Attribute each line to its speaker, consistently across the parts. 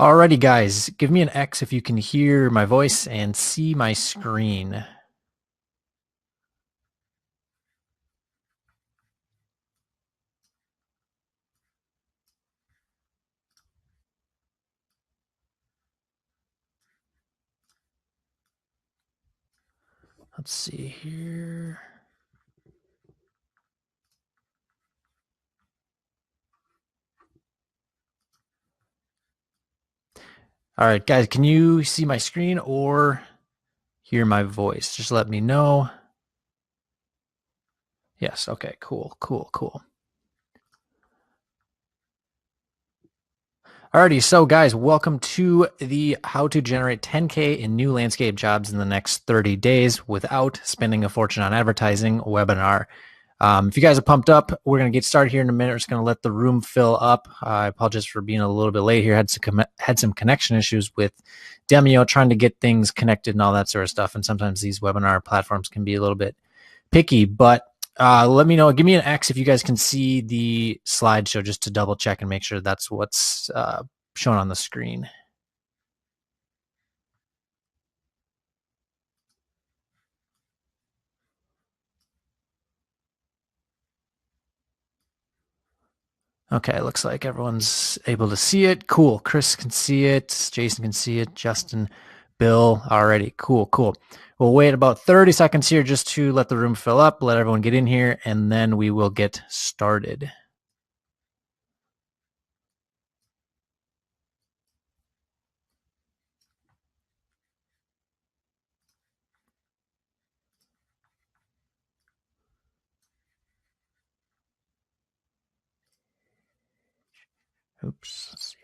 Speaker 1: Alrighty, guys, give me an X if you can hear my voice and see my screen. Let's see here. All right, guys, can you see my screen or hear my voice? Just let me know. Yes, okay, cool. Alrighty, so guys, welcome to the How to Generate 10K in New Landscape Jobs in the Next 30 Days Without Spending a Fortune on Advertising webinar. If you guys are pumped up, we're going to get started here in a minute. We're just going to let the room fill up. I apologize for being a little bit late here. Had some connection issues with Demio, trying to get things connected and all that sort of stuff. And sometimes these webinar platforms can be a little bit picky, but let me know. Give me an X if you guys can see the slideshow just to double check and make sure that's what's shown on the screen. Okay, looks like everyone's able to see it. Cool. Chris can see it. Jason can see it. Justin, Bill, already. Cool. We'll wait about 30 seconds here just to let the room fill up, let everyone get in here, and then we will get started. Oops. Let's see.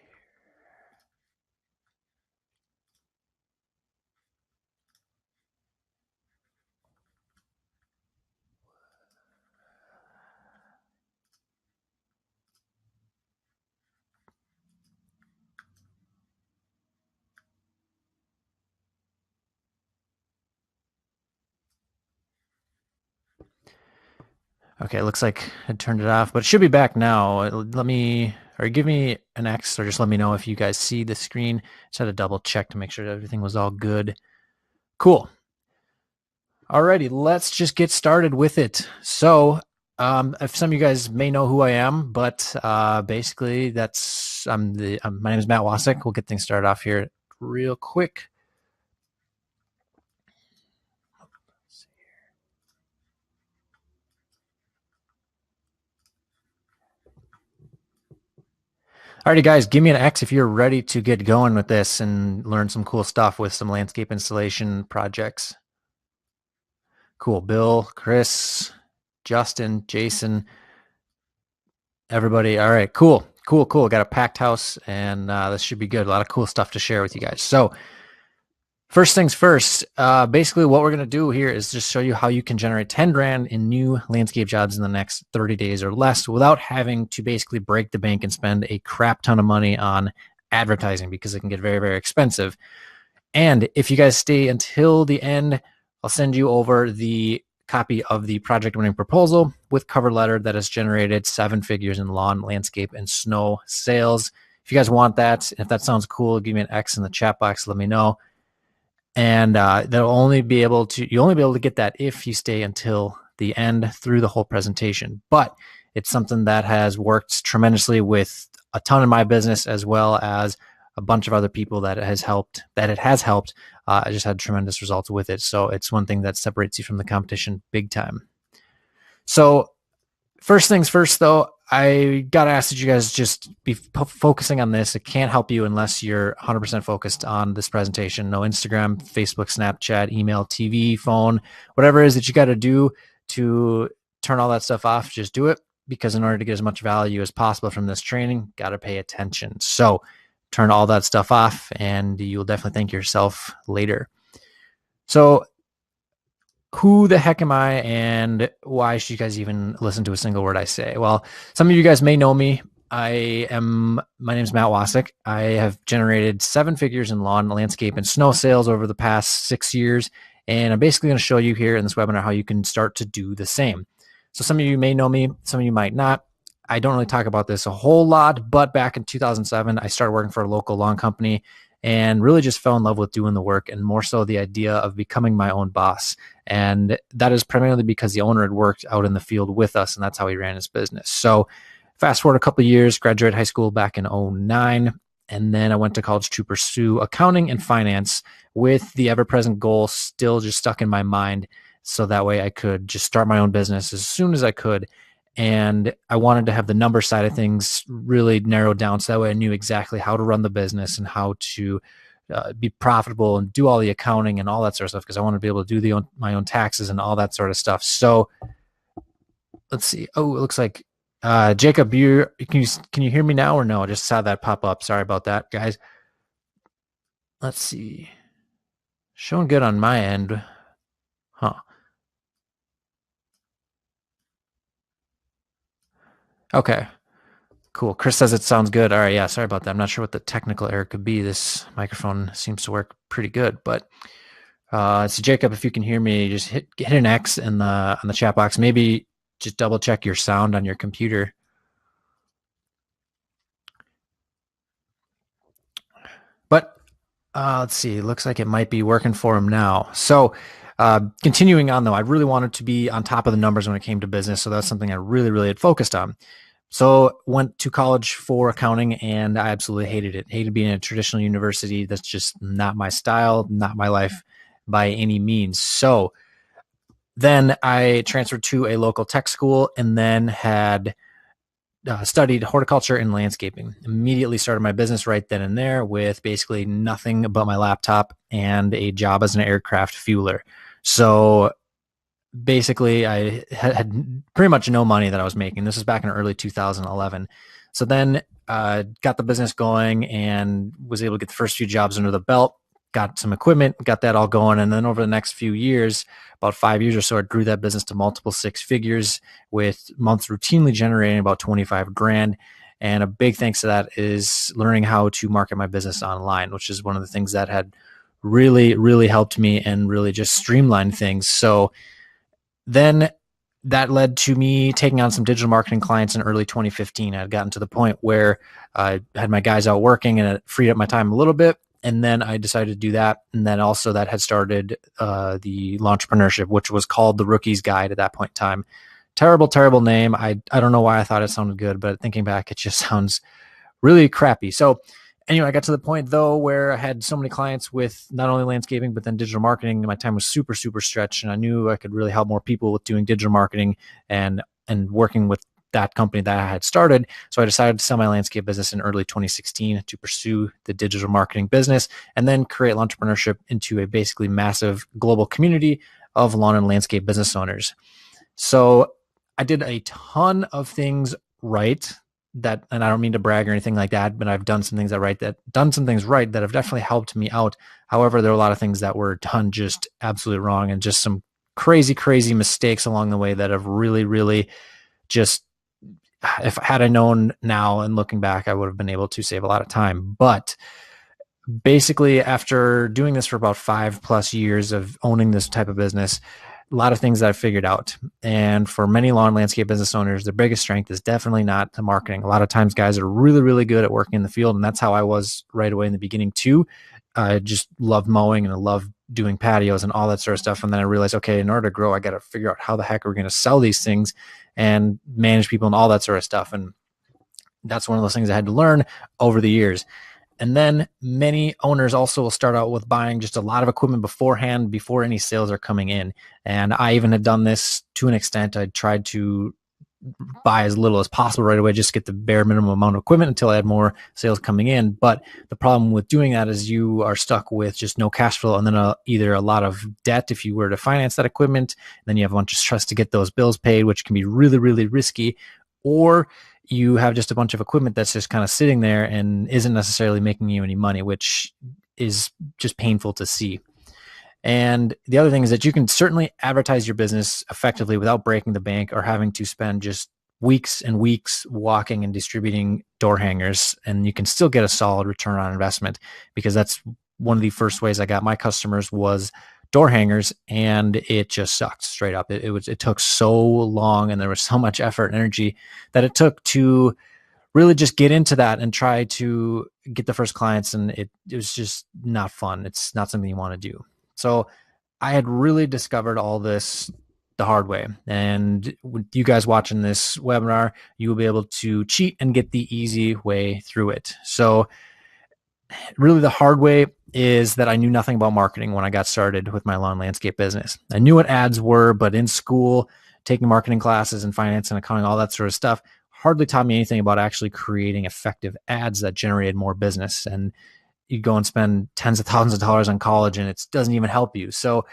Speaker 1: Okay, it looks like I turned it off, but it should be back now. Let me, or give me an X, or just let me know if you guys see the screen. Just had to double check to make sure that everything was all good. Cool. Alrighty, let's just get started with it. So, if some of you guys may know who I am, but basically that's my name is Matt Wacek. We'll get things started off here real quick. Alrighty, guys, give me an X if you're ready to get going with this and learn some cool stuff with some landscape installation projects. Cool. Bill, Chris, Justin, Jason, everybody. All right, cool. Got a packed house, and this should be good. A lot of cool stuff to share with you guys. So first things first, basically what we're going to do here is just show you how you can generate 10 grand in new landscape jobs in the next 30 days or less without having to basically break the bank and spend a crap ton of money on advertising, because it can get very, very expensive. And if you guys stay until the end, I'll send you over the copy of the project winning proposal with cover letter that has generated 7 figures in lawn, landscape, and snow sales. If you guys want that, if that sounds cool, give me an X in the chat box. Let me know. And you'll only be able to get that if you stay until the end through the whole presentation. But it's something that has worked tremendously with a ton of my business, as well as a bunch of other people that it has helped. I just had tremendous results with it. So it's one thing that separates you from the competition big time. So first things first, though, I got to ask that you guys just be focusing on this. It can't help you unless you're 100% focused on this presentation. No Instagram, Facebook, Snapchat, email, TV, phone, whatever it is that you got to do to turn all that stuff off, just do it, because in order to get as much value as possible from this training, got to pay attention. So turn all that stuff off, and you'll definitely thank yourself later. So who the heck am I, and why should you guys even listen to a single word I say? Well, some of you guys may know me. My name is Matt Wacek. I have generated 7 figures in lawn, landscape, and snow sales over the past 6 years. And I'm basically going to show you here in this webinar how you can start to do the same. So some of you may know me, some of you might not. I don't really talk about this a whole lot, but back in 2007, I started working for a local lawn company and really just fell in love with doing the work and more so the idea of becoming my own boss. And that is primarily because the owner had worked out in the field with us, and that's how he ran his business. So fast forward a couple of years, graduated high school back in '09, and then I went to college to pursue accounting and finance with the ever-present goal still just stuck in my mind, so that way I could just start my own business as soon as I could. And I wanted to have the number side of things really narrowed down, so that way I knew exactly how to run the business and how to be profitable and do all the accounting and all that sort of stuff, because I wanted to be able to do my own taxes and all that sort of stuff. So let's see. Oh, it looks like Jacob, can you hear me now or no? I just saw that pop up. Sorry about that, guys. Let's see. Showing good on my end. Huh. Okay. Cool. Chris says it sounds good. All right. Yeah. Sorry about that. I'm not sure what the technical error could be. This microphone seems to work pretty good, but so Jacob, if you can hear me, just hit an X in the on the chat box. Maybe just double check your sound on your computer. But let's see. It looks like it might be working for him now. So continuing on though, I really wanted to be on top of the numbers when it came to business. So that's something I really had focused on. So went to college for accounting and I absolutely hated it. Hated being in a traditional university. That's just not my style, not my life by any means. So then I transferred to a local tech school and then had studied horticulture and landscaping. Immediately started my business right then and there with basically nothing but my laptop and a job as an aircraft fueler. So basically I had pretty much no money that I was making. This was back in early 2011. So then got the business going and was able to get the first few jobs under the belt, got some equipment, got that all going. And then over the next few years, about 5 years or so, I grew that business to multiple six figures with months routinely generating about 25 grand. And a big thanks to that is learning how to market my business online, which is one of the things that had really helped me and really just streamlined things. So then that led to me taking on some digital marketing clients in early 2015. I had gotten to the point where I had my guys out working and it freed up my time a little bit. And then I decided to do that. And then also that had started the Launchpreneurship, which was called the Rookie's Guide at that point in time. Terrible name. I don't know why I thought it sounded good, but thinking back, it just sounds really crappy. So anyway, I got to the point though where I had so many clients with not only landscaping, but then digital marketing. My time was super stretched, and I knew I could really help more people with doing digital marketing and working with that company that I had started. So I decided to sell my landscape business in early 2016 to pursue the digital marketing business and then create Launchpreneurship into a basically massive global community of lawn and landscape business owners. So I did a ton of things right that, and I don't mean to brag or anything like that, but I've done some things right that have definitely helped me out. However, there are a lot of things that were done just absolutely wrong and just some crazy mistakes along the way that have really just, if had I known now and looking back, I would have been able to save a lot of time. But basically, after doing this for about 5+ years of owning this type of business, a lot of things that I figured out. And for many lawn landscape business owners, their biggest strength is definitely not the marketing. A lot of times guys are really good at working in the field. And that's how I was right away in the beginning too. I just loved mowing and I loved doing patios and all that sort of stuff. And then I realized, okay, in order to grow, I got to figure out how the heck we're going to sell these things and manage people and all that sort of stuff. And that's one of those things I had to learn over the years. And then many owners also will start out with buying just a lot of equipment beforehand before any sales are coming in. And I even had done this to an extent. I tried to buy as little as possible right away, just get the bare minimum amount of equipment until I had more sales coming in. But the problem with doing that is you are stuck with just no cash flow and then either a lot of debt if you were to finance that equipment. Then you have a bunch of stress to get those bills paid, which can be really risky. Or you have just a bunch of equipment that's just kind of sitting there and isn't necessarily making you any money, which is just painful to see. And the other thing is that you can certainly advertise your business effectively without breaking the bank or having to spend just weeks and weeks walking and distributing door hangers. And you can still get a solid return on investment, because that's one of the first ways I got my customers was door hangers, and it just sucked straight up. It took so long, and there was so much effort and energy that it took to really just get into that and try to get the first clients. And it was just not fun. It's not something you want to do. So I had really discovered all this the hard way. And with you guys watching this webinar, you will be able to cheat and get the easy way through it. So really the hard way is that I knew nothing about marketing when I got started with my lawn landscape business. I knew what ads were, but in school, taking marketing classes and finance and accounting, all that sort of stuff, hardly taught me anything about actually creating effective ads that generated more business. And you go and spend tens of thousands of dollars on college, and it doesn't even help you. So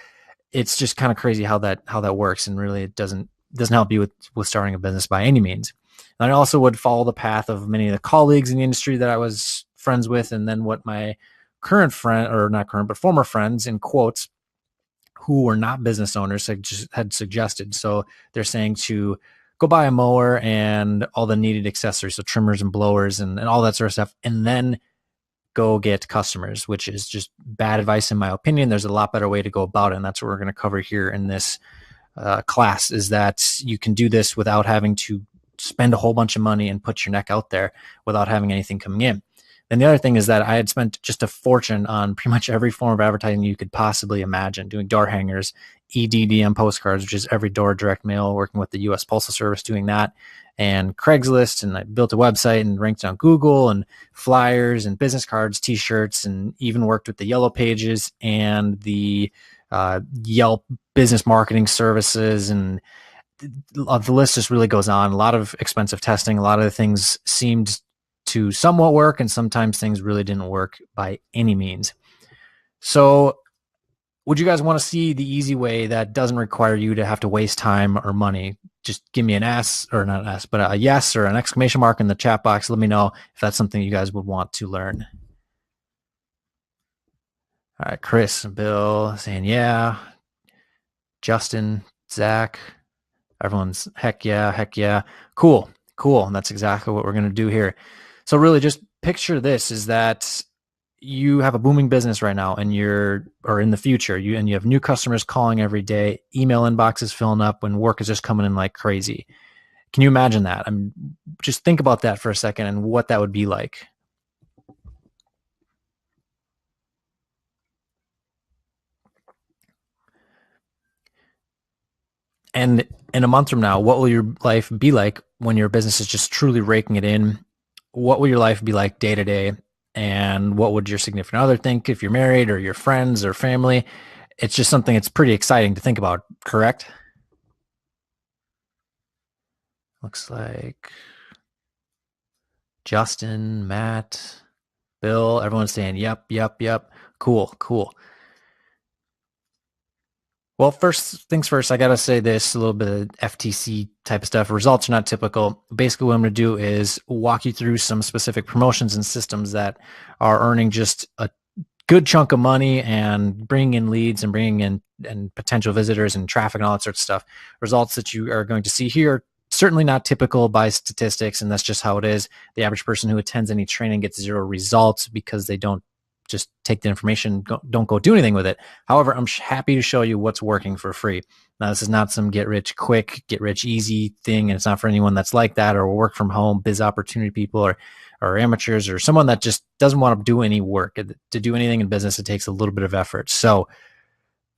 Speaker 1: it's just kind of crazy how that works, and really it doesn't help you with starting a business by any means. And I also would follow the path of many of the colleagues in the industry that I was friends with, and then what my current friend, or not current, but former friends in quotes, who were not business owners, had suggested. So they're saying to go buy a mower and all the needed accessories, so trimmers and blowers and all that sort of stuff, and then go get customers, which is just bad advice in my opinion. There's a lot better way to go about it, and that's what we're going to cover here in this class, is that you can do this without having to spend a whole bunch of money and put your neck out there without having anything coming in. And the other thing is that I had spent just a fortune on pretty much every form of advertising you could possibly imagine, doing door hangers, EDDM postcards, which is every door direct mail, working with the U.S. Postal Service doing that, and Craigslist, and I built a website and ranked on Google, and flyers and business cards, t-shirts, and even worked with the Yellow Pages and the Yelp business marketing services, and the list just really goes on. A lot of expensive testing. A lot of the things seemed to somewhat work, and sometimes things really didn't work by any means. So would you guys want to see the easy way that doesn't require you to have to waste time or money? Just give me an S, or not an S, but a yes or an exclamation mark in the chat box. Let me know if that's something you guys would want to learn. All right, Chris, Bill saying yeah. Justin, Zach, everyone's heck yeah. Cool. And that's exactly what we're going to do here. So really just picture this, is that you have a booming business right now, and or in the future, you have new customers calling every day, email inboxes filling up, when work is just coming in like crazy. Can you imagine that? I mean, just think about that for a second and what that would be like. And in a month from now, what will your life be like when your business is just truly raking it in? What will your life be like day to day? And what would your significant other think if you're married, or your friends or family? It's just something that's pretty exciting to think about, correct? Looks like Justin, Matt, Bill, everyone's saying, yep. Cool. Well, first things first, I got to say this, a little bit of FTC type of stuff. Results are not typical. Basically, what I'm going to do is walk you through some specific promotions and systems that are earning just a good chunk of money and bringing in leads and bringing in and potential visitors and traffic and all that sort of stuff. Results that you are going to see here, certainly not typical by statistics, and that's just how it is. The average person who attends any training gets 0 results because they don't just take the information, don't go do anything with it. However, I'm happy to show you what's working for free. Now, this is not some get rich quick, get rich easy thing, and it's not for anyone that's like that, or work from home, biz opportunity people, or amateurs, or someone that just doesn't want to do any work. To do anything in business, it takes a little bit of effort. So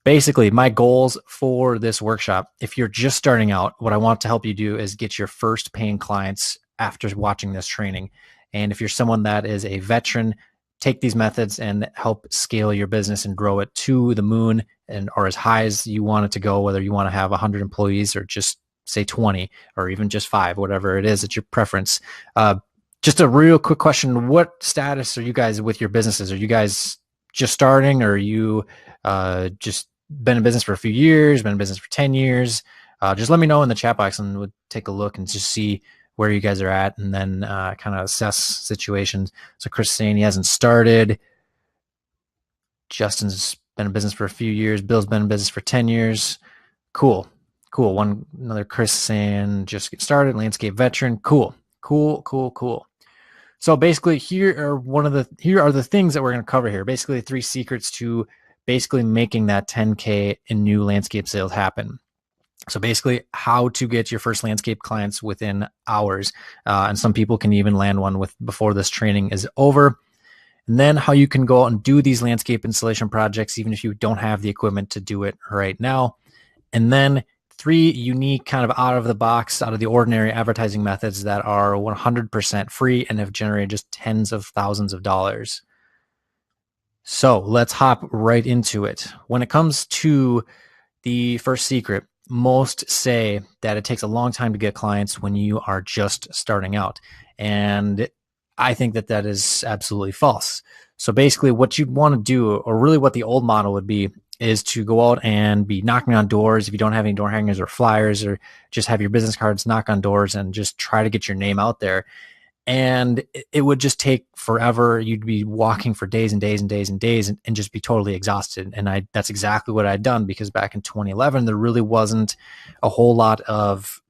Speaker 1: basically, my goals for this workshop, if you're just starting out, what I want to help you do is get your first paying clients after watching this training. And if you're someone that is a veteran, take these methods and help scale your business and grow it to the moon, or as high as you want it to go, whether you want to have 100 employees or just say 20, or even just 5, whatever it is, it's your preference. Just a real quick question. What status are you guys with your businesses? Are you guys just starting, or are you just been in business for a few years, been in business for 10 years? Just let me know in the chat box, and we'll take a look and just see where you guys are at, and then kind of assess situations. So Chris is saying he hasn't started. Justin's been in business for a few years. Bill's been in business for 10 years. Cool. Another Chris saying just get started. Landscape veteran. Cool. So basically, here are the things that we're going to cover here. Basically, 3 secrets to basically making that 10K in new landscape sales happen. So basically how to get your first landscape clients within hours. And some people can even land one before this training is over. And then how you can go out and do these landscape installation projects, even if you don't have the equipment to do it right now. And then 3 unique kind of out of the box, out of the ordinary advertising methods that are 100% free and have generated just tens of thousands of dollars. So let's hop right into it. When it comes to the first secret, most say that it takes a long time to get clients when you are just starting out. And I think that that is absolutely false. So basically what you'd want to do, or really what the old model would be, is to go out and be knocking on doors. If you don't have any door hangers or flyers, or just have your business cards, knock on doors and just try to get your name out there. And it would just take forever. You'd be walking for days and days and days and days and just be totally exhausted. And that's exactly what I'd done, because back in 2011, there really wasn't a whole lot of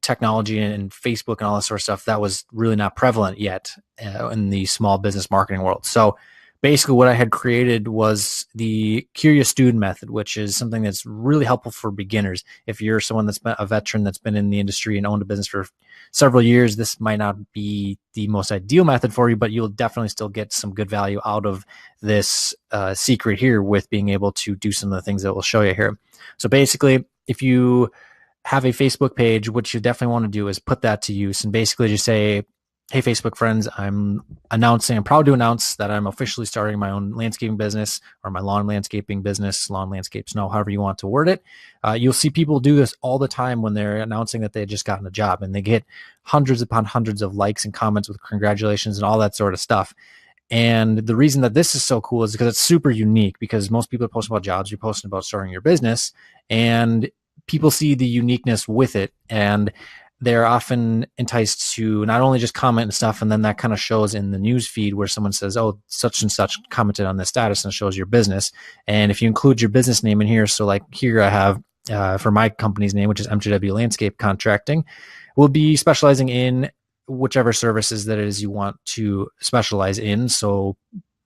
Speaker 1: technology and Facebook and all that sort of stuff that was really not prevalent yet in the small business marketing world. So basically what I had created was the curious student method, which is something that's really helpful for beginners. If you're someone that's been a veteran that's been in the industry and owned a business for several years, this might not be the most ideal method for you, but you'll definitely still get some good value out of this secret here with being able to do some of the things that we'll show you here. So basically, if you have a Facebook page, what you definitely want to do is put that to use and basically just say, hey, Facebook friends, I'm proud to announce that I'm officially starting my own landscaping business, or my lawn landscaping business, lawn landscape snow, however you want to word it. You'll see people do this all the time when they're announcing that they just gotten a job, and they get hundreds upon hundreds of likes and comments with congratulations and all that sort of stuff. And the reason that this is so cool is because it's super unique, because most people are posting about jobs, you're posting about starting your business, and people see the uniqueness with it. And they're often enticed to not only just comment and stuff, and then that kind of shows in the news feed where someone says, oh, such and such commented on this status, and shows your business. And if you include your business name in here, so like here I have for my company's name, which is MJW Landscape Contracting, we'll be specializing in whichever services that it is you want to specialize in. So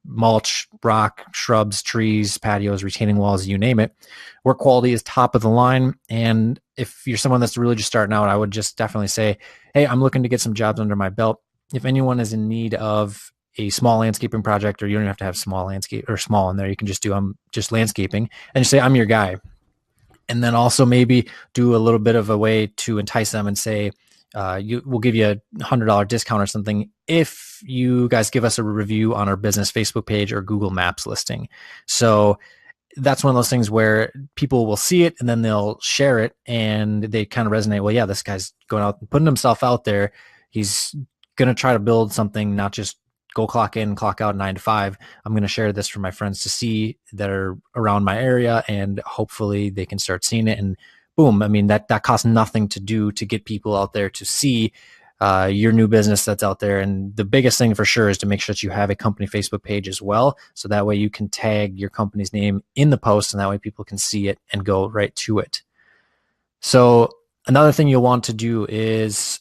Speaker 1: mulch, rock, shrubs, trees, patios, retaining walls, you name it. Work quality is top of the line. And if you're someone that's really just starting out, I would just definitely say, hey, I'm looking to get some jobs under my belt. If anyone is in need of a small landscaping project, or you don't have to have small landscape or small in there, you can just do just landscaping, and just say, I'm your guy. And then also maybe do a little bit of a way to entice them and say, we'll give you a $100 discount or something if you guys give us a review on our business Facebook page or Google Maps listing. So that's one of those things where people will see it and then they'll share it, and they kind of resonate. Well, yeah, this guy's going out and putting himself out there. He's going to try to build something, not just go clock in, clock out 9 to 5. I'm going to share this for my friends to see that are around my area, and hopefully they can start seeing it. And boom, I mean, that costs nothing to do to get people out there to see your new business that's out there. And the biggest thing for sure is to make sure that you have a company Facebook page as well. So that way you can tag your company's name in the post, and that way people can see it and go right to it. So another thing you'll want to do is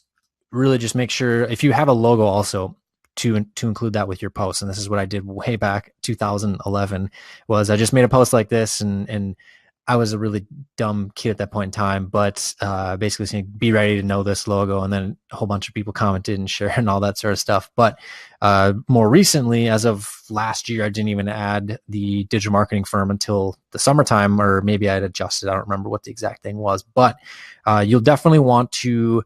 Speaker 1: really just make sure, if you have a logo also, to include that with your post. And this is what I did way back 2011, was I just made a post like this, and I was a really dumb kid at that point in time, but basically saying, be ready to know this logo. And then a whole bunch of people commented and shared and all that sort of stuff. But more recently, as of last year, I didn't even add the digital marketing firm until the summertime, or maybe I'd adjusted. I don't remember what the exact thing was, but you'll definitely want to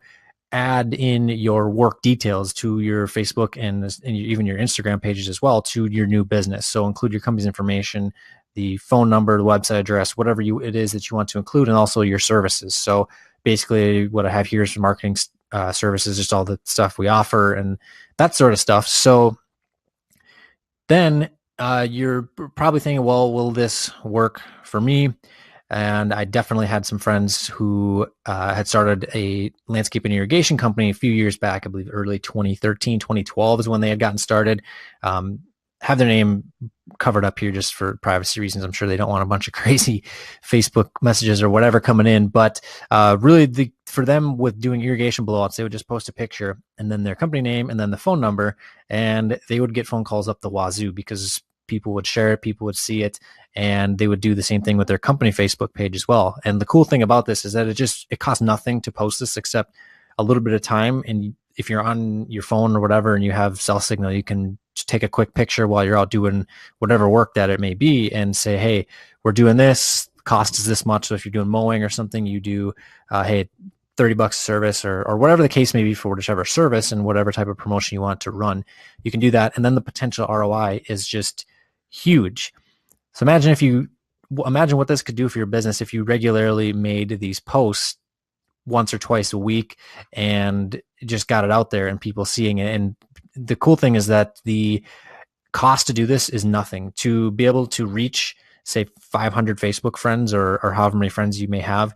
Speaker 1: add in your work details to your Facebook and even your Instagram pages as well, to your new business. So include your company's information, the phone number, the website address, whatever it is that you want to include, and also your services. So basically what I have here is for marketing services, just all the stuff we offer and that sort of stuff. So then you're probably thinking, well, will this work for me? And I definitely had some friends who had started a landscape and irrigation company a few years back. I believe early 2013, 2012 is when they had gotten started. Have their name covered up here just for privacy reasons. I'm sure they don't want a bunch of crazy Facebook messages or whatever coming in. But really, for them with doing irrigation blowouts, they would just post a picture and then their company name and then the phone number, and they would get phone calls up the wazoo, because people would share it, people would see it, and they would do the same thing with their company Facebook page as well. And the cool thing about this is that it costs nothing to post this except a little bit of time. And if you're on your phone or whatever and you have cell signal, you can just take a quick picture while you're out doing whatever work that it may be and say, hey, we're doing this, cost is this much. So if you're doing mowing or something, you do, hey, $30 service or whatever the case may be for whichever service and whatever type of promotion you want to run, you can do that. And then the potential ROI is just huge. So imagine what this could do for your business if you regularly made these posts once or twice a week and just got it out there and people seeing it. And the cool thing is that the cost to do this is nothing. To be able to reach, say, 500 Facebook friends or however many friends you may have,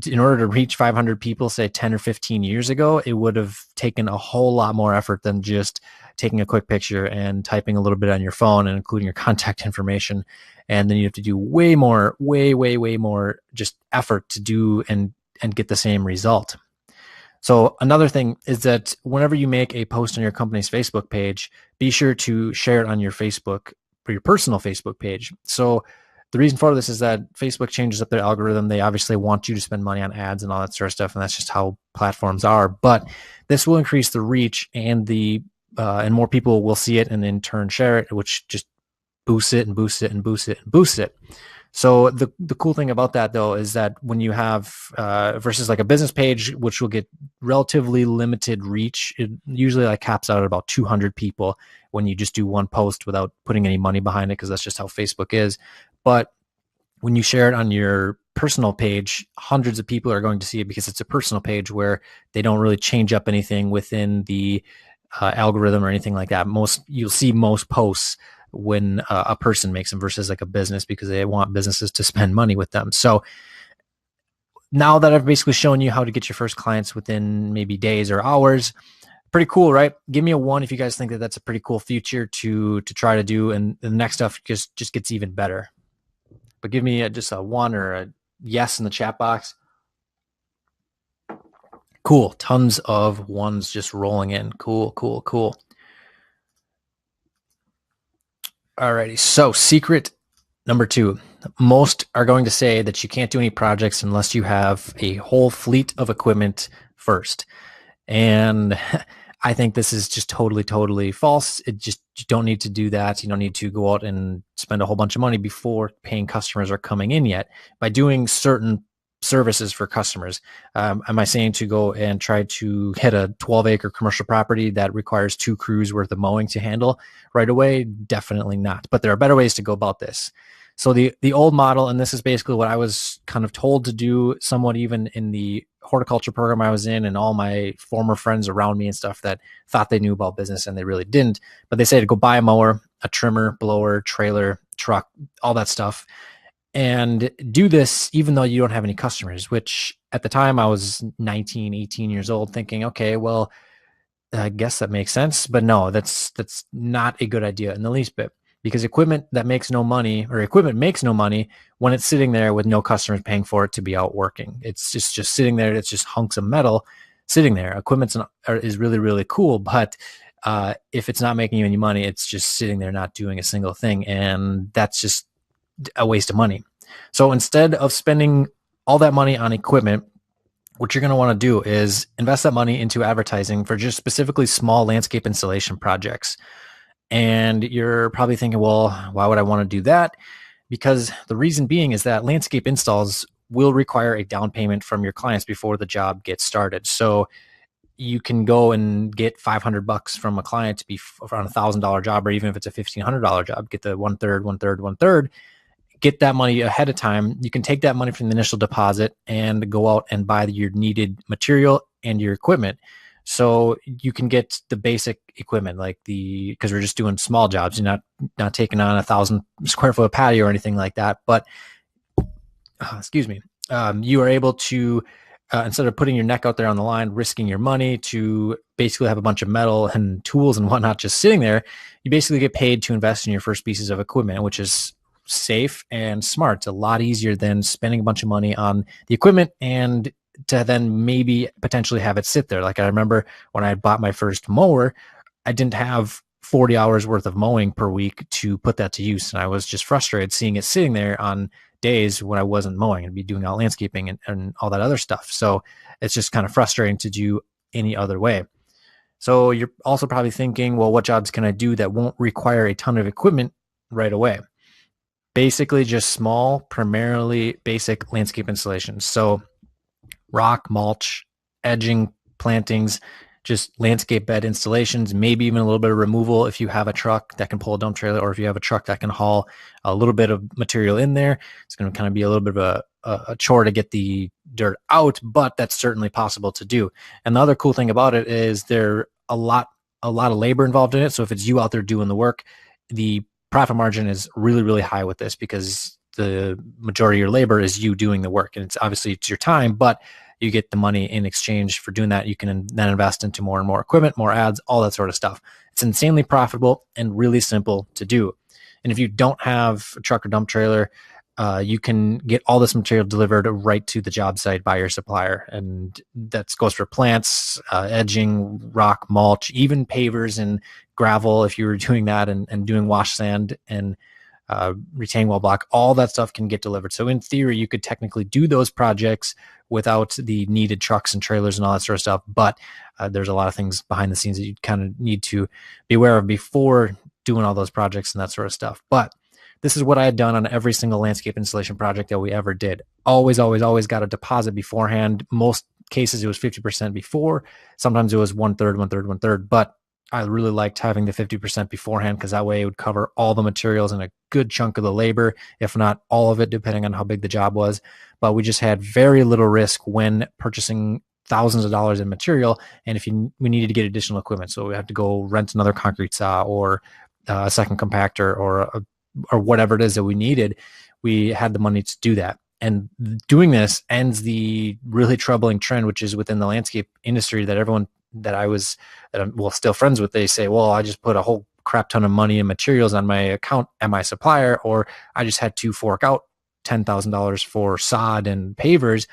Speaker 1: in order to reach 500 people, say 10 or 15 years ago, it would have taken a whole lot more effort than just taking a quick picture and typing a little bit on your phone and including your contact information. And then you have to do way more just effort to do and get the same result. So another thing is that whenever you make a post on your company's Facebook page, be sure to share it on your Facebook or your personal Facebook page. So the reason for this is that Facebook changes up their algorithm. They obviously want you to spend money on ads and all that sort of stuff, and that's just how platforms are. But this will increase the reach and and more people will see it and in turn share it, which just boosts it and boosts it and boosts it and boosts it. So the cool thing about that though is that when you have versus like a business page, which will get relatively limited reach, it usually like caps out at about 200 people when you just do one post without putting any money behind it, because that's just how Facebook is. But when you share it on your personal page, hundreds of people are going to see it because it's a personal page where they don't really change up anything within the algorithm or anything like that. You'll see most posts when a person makes them versus like a business, because they want businesses to spend money with them. So now that I've basically shown you how to get your first clients within maybe days or hours, pretty cool, right? Give me a 1 if you guys think that that's a pretty cool feature to try to do, and the next stuff just gets even better. But give me just a 1 or a yes in the chat box. Cool. Tons of 1s just rolling in. Cool. Alrighty. So secret number 2, most are going to say that you can't do any projects unless you have a whole fleet of equipment first. And I think this is just totally false. You don't need to do that. You don't need to go out and spend a whole bunch of money before paying customers are coming in yet. By doing certain services for customers, am I saying to go and try to hit a 12-acre commercial property that requires 2 crews worth of mowing to handle right away? Definitely not. But there are better ways to go about this. So the old model, and this is basically what I was kind of told to do somewhat even in the horticulture program I was in, and all my former friends around me and stuff that thought they knew about business and they really didn't. But they say to go buy a mower, a trimmer, blower, trailer, truck, all that stuff, and do this even though you don't have any customers, which at the time I was 19, 18 years old thinking, okay, well, I guess that makes sense. But no, that's not a good idea in the least bit, because equipment makes no money when it's sitting there with no customers paying for it to be out working. It's just sitting there. It's just hunks of metal sitting there. Equipment is really cool, but if it's not making you any money, it's just sitting there not doing a single thing, and that's just a waste of money. So instead of spending all that money on equipment, what you're going to want to do is invest that money into advertising for just specifically small landscape installation projects. And you're probably thinking, well, why would I want to do that? Because the reason being is that landscape installs will require a down payment from your clients before the job gets started. So you can go and get $500 from a client to be on $1,000 job, or even if it's a $1,500 job, get the 1/3, get that money ahead of time. You can take that money from the initial deposit and go out and buy your needed material and your equipment. So you can get the basic equipment, because we're just doing small jobs. You're not taking on 1,000 square foot patio or anything like that. But you are able to, instead of putting your neck out there on the line, risking your money to basically have a bunch of metal and tools and whatnot just sitting there, you basically get paid to invest in your first pieces of equipment, which is safe and smart. It's a lot easier than spending a bunch of money on the equipment and to then maybe potentially have it sit there. Like I remember when I bought my first mower, I didn't have 40 hours worth of mowing per week to put that to use. And I was just frustrated seeing it sitting there on days when I wasn't mowing and be doing all landscaping and all that other stuff. So it's just kind of frustrating to do any other way. So you're also probably thinking, well, what jobs can I do that won't require a ton of equipment right away? Basically just small, primarily basic landscape installations. So rock, mulch, edging, plantings, just landscape bed installations, maybe even a little bit of removal if you have a truck that can pull a dump trailer, or if you have a truck that can haul a little bit of material in there. It's going to kind of be a little bit of a chore to get the dirt out, but that's certainly possible to do. And the other cool thing about it is there a lot of labor involved in it. So if it's you out there doing the work, the profit margin is really, really high with this, because the majority of your labor is you doing the work, and it's your time, but you get the money in exchange for doing that. You can then invest into more and more equipment, more ads, all that sort of stuff. It's insanely profitable and really simple to do. And if you don't have a truck or dump trailer, you can get all this material delivered right to the job site by your supplier. And that goes for plants, edging, rock, mulch, even pavers and gravel. If you were doing that and doing wash sand and retaining wall block, all that stuff can get delivered. So in theory, you could technically do those projects without the needed trucks and trailers and all that sort of stuff. But there's a lot of things behind the scenes that you kind of need to be aware of before doing all those projects and that sort of stuff. But this is what I had done on every single landscape installation project that we ever did. Always got a deposit beforehand. Most cases it was 50% before. Sometimes it was 1/3. But I really liked having the 50% beforehand, because that way it would cover all the materials and a good chunk of the labor, if not all of it, depending on how big the job was. But we just had very little risk when purchasing thousands of dollars in material. And if we needed to get additional equipment, so we had to go rent another concrete saw or a second compactor or whatever it is that we needed, we had the money to do that. And doing this ends the really troubling trend, which is within the landscape industry, that everyone that I'm still friends with, they say, well, I just put a whole crap ton of money and materials on my account at my supplier, or I just had to fork out $10,000 for sod and pavers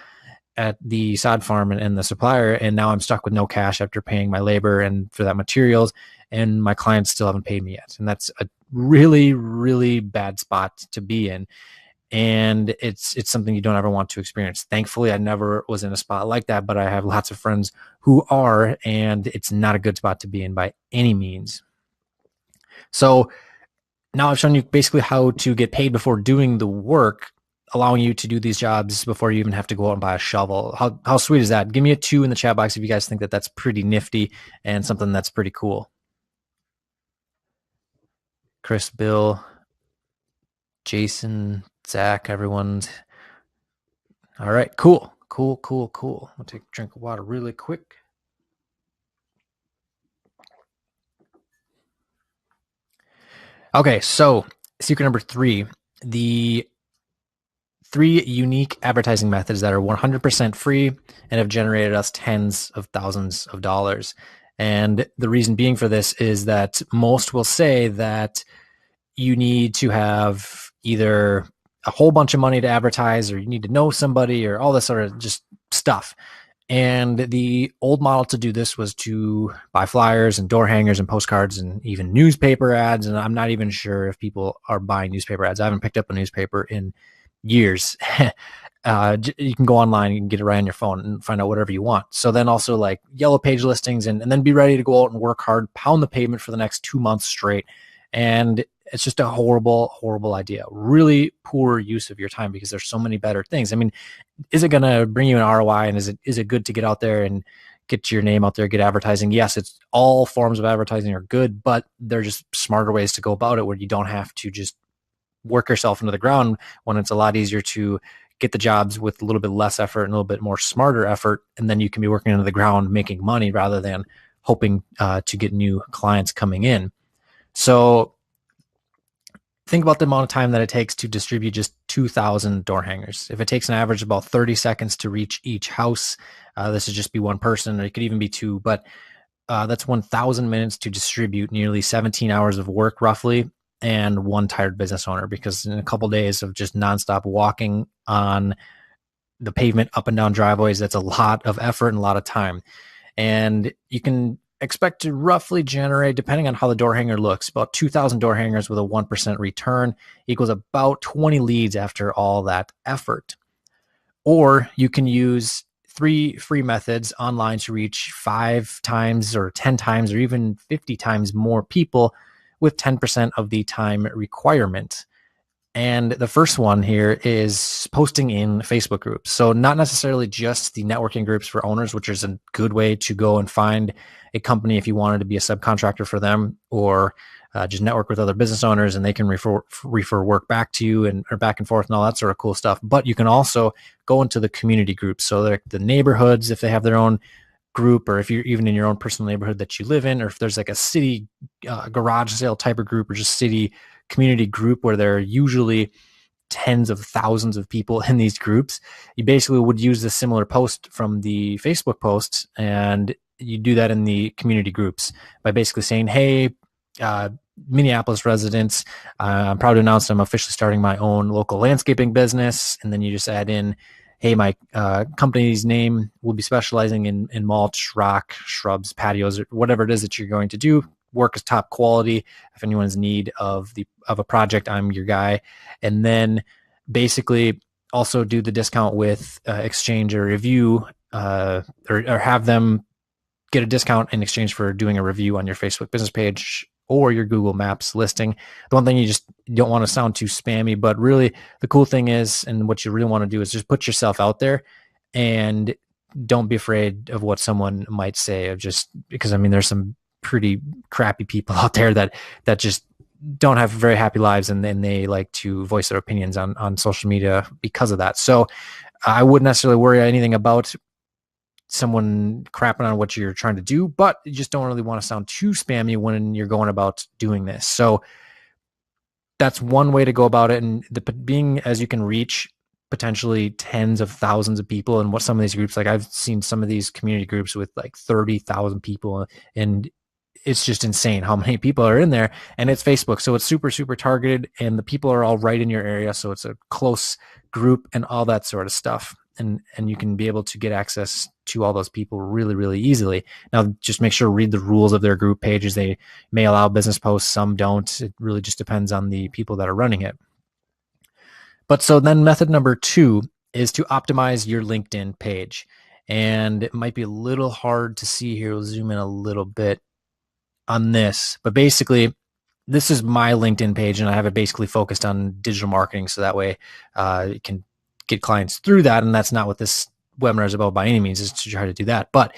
Speaker 1: at the sod farm and the supplier, and now I'm stuck with no cash after paying my labor and for that materials, and my clients still haven't paid me yet. And that's a really, really bad spot to be in. And it's something you don't ever want to experience. Thankfully, I never was in a spot like that, but I have lots of friends who are, and it's not a good spot to be in by any means. So now I've shown you basically how to get paid before doing the work, allowing you to do these jobs before you even have to go out and buy a shovel. How sweet is that? Give me a 2 in the chat box if you guys think that that's pretty nifty and something that's pretty cool. Chris, Bill, Jason, Zach, everyone's all right. Cool. I'll take a drink of water really quick. Okay, so secret number 3, the 3 unique advertising methods that are 100% free and have generated us tens of thousands of dollars. And the reason being for this is that most will say that you need to have either a whole bunch of money to advertise, or you need to know somebody, or all this sort of just stuff. And the old model to do this was to buy flyers and door hangers and postcards and even newspaper ads. And I'm not even sure if people are buying newspaper ads. I haven't picked up a newspaper in years. You can go online, you can get it right on your phone and find out whatever you want. So then also like yellow page listings, and then be ready to go out and work hard, pound the pavement for the next 2 months straight. And it's just a horrible, horrible idea. Really poor use of your time, because there's so many better things. I mean, is it going to bring you an ROI, and is it good to get out there and get your name out there, get advertising? Yes, it's all forms of advertising are good, but they're just smarter ways to go about it, where you don't have to just work yourself into the ground, when it's a lot easier to get the jobs with a little bit less effort and a little bit more smarter effort. And then you can be working into the ground, making money, rather than hoping to get new clients coming in. So think about the amount of time that it takes to distribute just 2,000 door hangers. If it takes an average about 30 seconds to reach each house, this would just be one person, or it could even be 2, but that's 1,000 minutes to distribute nearly 17 hours of work roughly, and one tired business owner, because in a couple days of just nonstop walking on the pavement up and down driveways, that's a lot of effort and a lot of time. And you can expect to roughly generate, depending on how the door hanger looks, about 2,000 door hangers with a 1% return equals about 20 leads after all that effort. Or you can use 3 free methods online to reach 5 times or 10 times or even 50 times more people with 10% of the time requirement. And the first one here is posting in Facebook groups. So not necessarily just the networking groups for owners, which is a good way to go and find a company if you wanted to be a subcontractor for them, or just network with other business owners and they can refer work back to you and or back and forth and all that sort of cool stuff. But you can also go into the community groups. So like the neighborhoods, if they have their own group, or if you're even in your own personal neighborhood that you live in, or if there's like a city garage sale type of group, or just city community group where there are usually tens of thousands of people in these groups, you basically would use a similar post from the Facebook posts, and you do that in the community groups by basically saying, hey, Minneapolis residents, I'm proud to announce I'm officially starting my own local landscaping business. And then you just add in, hey, my company's name will be specializing in mulch, rock, shrubs, patios, or whatever it is that you're going to do. Work is top quality. If anyone's in need of a project, I'm your guy. And then basically also do the discount with exchange or review, or have them get a discount in exchange for doing a review on your Facebook business page or your Google Maps listing. The one thing you just don't want to sound too spammy, but really the cool thing is, and what you really want to do is just put yourself out there and don't be afraid of what someone might say, of just because, I mean, there's some pretty crappy people out there that just don't have very happy lives, and then they like to voice their opinions on social media because of that. So I wouldn't necessarily worry anything about someone crapping on what you're trying to do, but you just don't really want to sound too spammy when you're going about doing this. So that's one way to go about it. And being as you can reach potentially tens of thousands of people in what some of these groups, like I've seen some of these community groups with like 30,000 people, and it's just insane how many people are in there. And it's Facebook, so it's super, super targeted, and the people are all right in your area. So it's a close group and all that sort of stuff. And you can be able to get access to all those people really, really easily. Now, just make sure to read the rules of their group pages. They may allow business posts, some don't. It really just depends on the people that are running it. But so then method number 2 is to optimize your LinkedIn page. And it might be a little hard to see here. We'll zoom in a little bit on this, but basically this is my LinkedIn page, and I have it basically focused on digital marketing. So that way you can get clients through that. And that's not what this webinar is about by any means, is to try to do that. But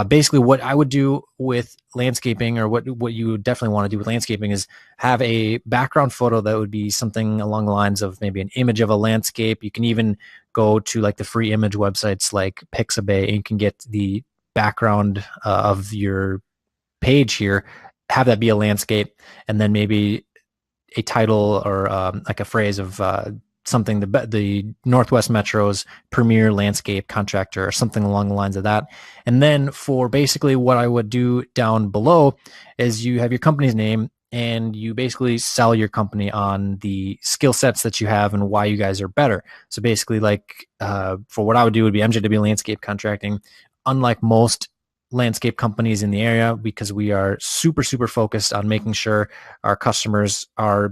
Speaker 1: basically what I would do with landscaping, or what you would definitely want to do with landscaping, is have a background photo that would be something along the lines of maybe an image of a landscape. You can even go to like the free image websites like Pixabay, and you can get the background of your page here, have that be a landscape, and then maybe a title or like a phrase of something, the Northwest Metro's premier landscape contractor, or something along the lines of that. And then for basically what I would do down below is you have your company's name, and you basically sell your company on the skill sets that you have and why you guys are better. So basically, like for what I would do would be MJW Landscape Contracting. Unlike most landscape companies in the area, because we are super, super focused on making sure our customers are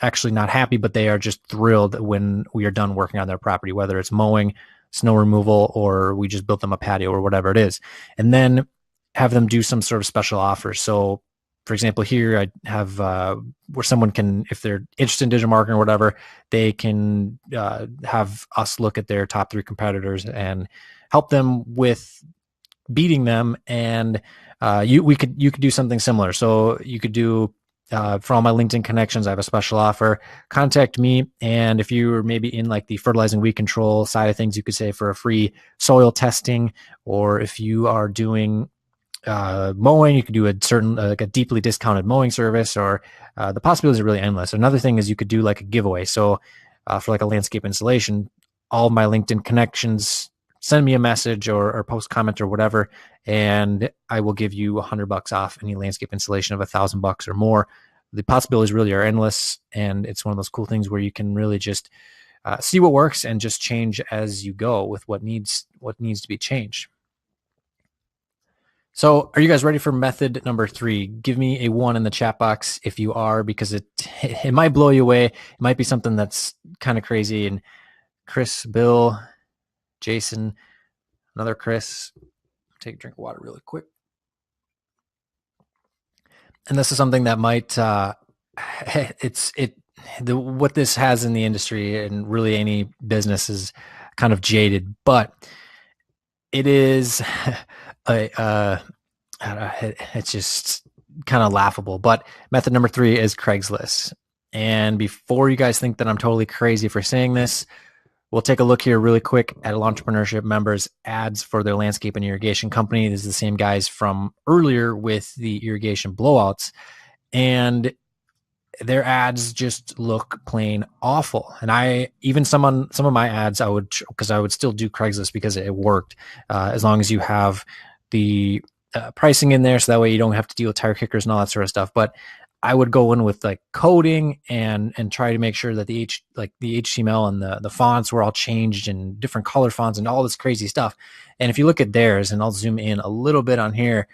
Speaker 1: actually not happy, but they are just thrilled when we are done working on their property, whether it's mowing, snow removal, or we just built them a patio or whatever it is. And then have them do some sort of special offer. So for example, here I have where someone can, if they're interested in digital marketing or whatever, they can have us look at their top 3 competitors and help them with beating them. And you could do something similar. So you could do, for all my LinkedIn connections, I have a special offer. Contact me, and if you're maybe in like the fertilizing weed control side of things, you could say for a free soil testing. Or if you are doing mowing, you could do a certain like a deeply discounted mowing service, or the possibilities are really endless. Another thing is you could do like a giveaway. So for like a landscape installation, all my LinkedIn connections send me a message or post comment or whatever, and I will give you $100 off any landscape installation of $1,000 or more. The possibilities really are endless, and it's one of those cool things where you can really just see what works and just change as you go with what needs to be changed. So are you guys ready for method number 3? Give me a 1 in the chat box if you are, because it might blow you away. It might be something that's kind of crazy. And Chris, Bill, Jason, another Chris, take a drink of water really quick. And this is something that might what this has in the industry and really any business is kind of jaded, but it is it's just kind of laughable. But method number 3 is Craigslist. And before you guys think that I'm totally crazy for saying this, we'll take a look here really quick at Entrepreneurship members' ads for their landscape and irrigation company. This is the same guys from earlier with the irrigation blowouts. And their ads just look plain awful. And I even some of my ads I would still do Craigslist because it worked, as long as you have the pricing in there, so that way you don't have to deal with tire kickers and all that sort of stuff. But I would go in with like coding and try to make sure that the HTML and the fonts were all changed and different color fonts and all this crazy stuff. And if you look at theirs, and I'll zoom in a little bit on here,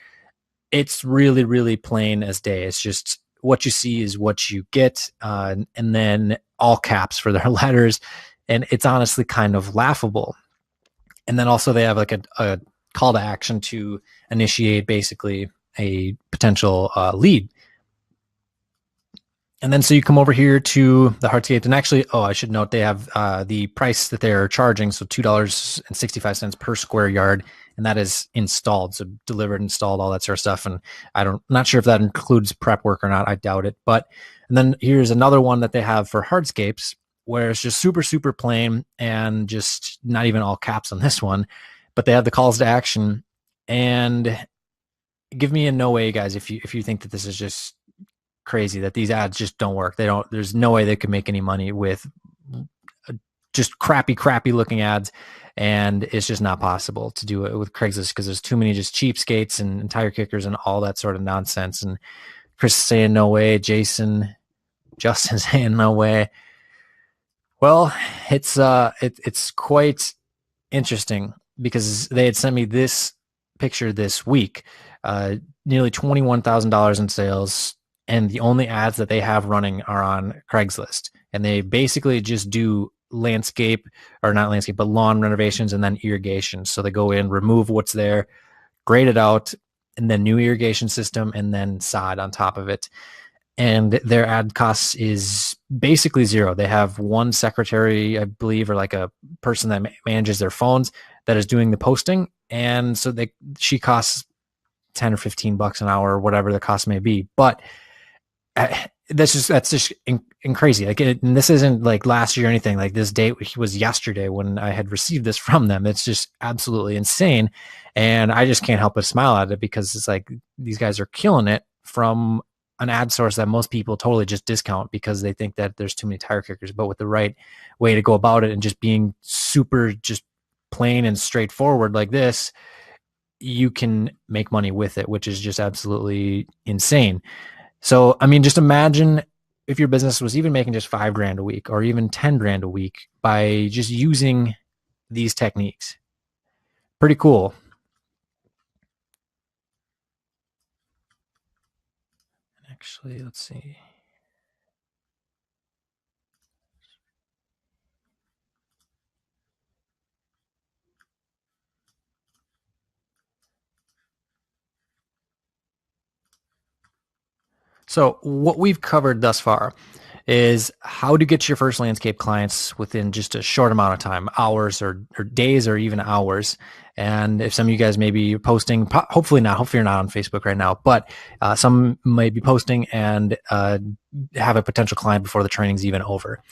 Speaker 1: it's really, really plain as day. It's just what you see is what you get, and then all caps for their letters. And it's honestly kind of laughable. And then also they have like a call to action to initiate basically a potential lead. And then so you come over here to the hardscape, and actually, I should note they have the price that they're charging, so $2.65 per square yard, and that is installed, so delivered, installed, all that sort of stuff. And not sure if that includes prep work or not. I doubt it. And then here's another one that they have for hardscapes, where it's just super, super plain and just not even all caps on this one, but they have the calls to action. And give me a no way, guys, if you think that this is just crazy, that these ads just don't work. There's no way they could make any money with just crappy looking ads. And it's just not possible to do it with Craigslist because there's too many just cheapskates and tire kickers and all that sort of nonsense. And Chris is saying no way. Justin saying no way. Well, it's quite interesting because they had sent me this picture this week, nearly $21,000 in sales, and the only ads that they have running are on Craigslist. And they basically just do lawn renovations and then irrigation. So they go in, remove what's there, grade it out, and then new irrigation system, and then sod on top of it. And their ad costs is basically zero. They have one secretary, I believe, or like a person that manages their phones that is doing the posting. And so she costs 10 or 15 bucks an hour, or whatever the cost may be. But that's just crazy. And this isn't like last year or anything. Like this date was yesterday when I had received this from them. It's just absolutely insane. And I just can't help but smile at it because it's like these guys are killing it from an ad source that most people totally just discount because they think that there's too many tire kickers. But with the right way to go about it and just being super just plain and straightforward like this, you can make money with it, which is just absolutely insane. So, I mean, just imagine if your business was even making just $5,000 a week or even $10,000 a week by just using these techniques. Pretty cool. Actually, let's see. So what we've covered thus far is how to get your first landscape clients within just a short amount of time, hours or days or even hours. And if some of you guys may be posting, hopefully you're not on Facebook right now, but some may be posting and have a potential client before the training's even over.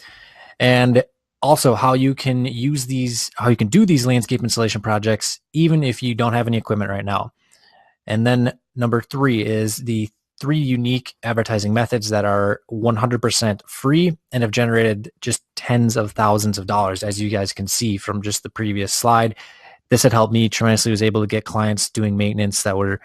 Speaker 1: And also how you can do these landscape installation projects, even if you don't have any equipment right now. And then number 3 is the 3 unique advertising methods that are 100% free and have generated just tens of thousands of dollars. As you guys can see from just the previous slide, this had helped me tremendously. I was able to get clients doing maintenance that were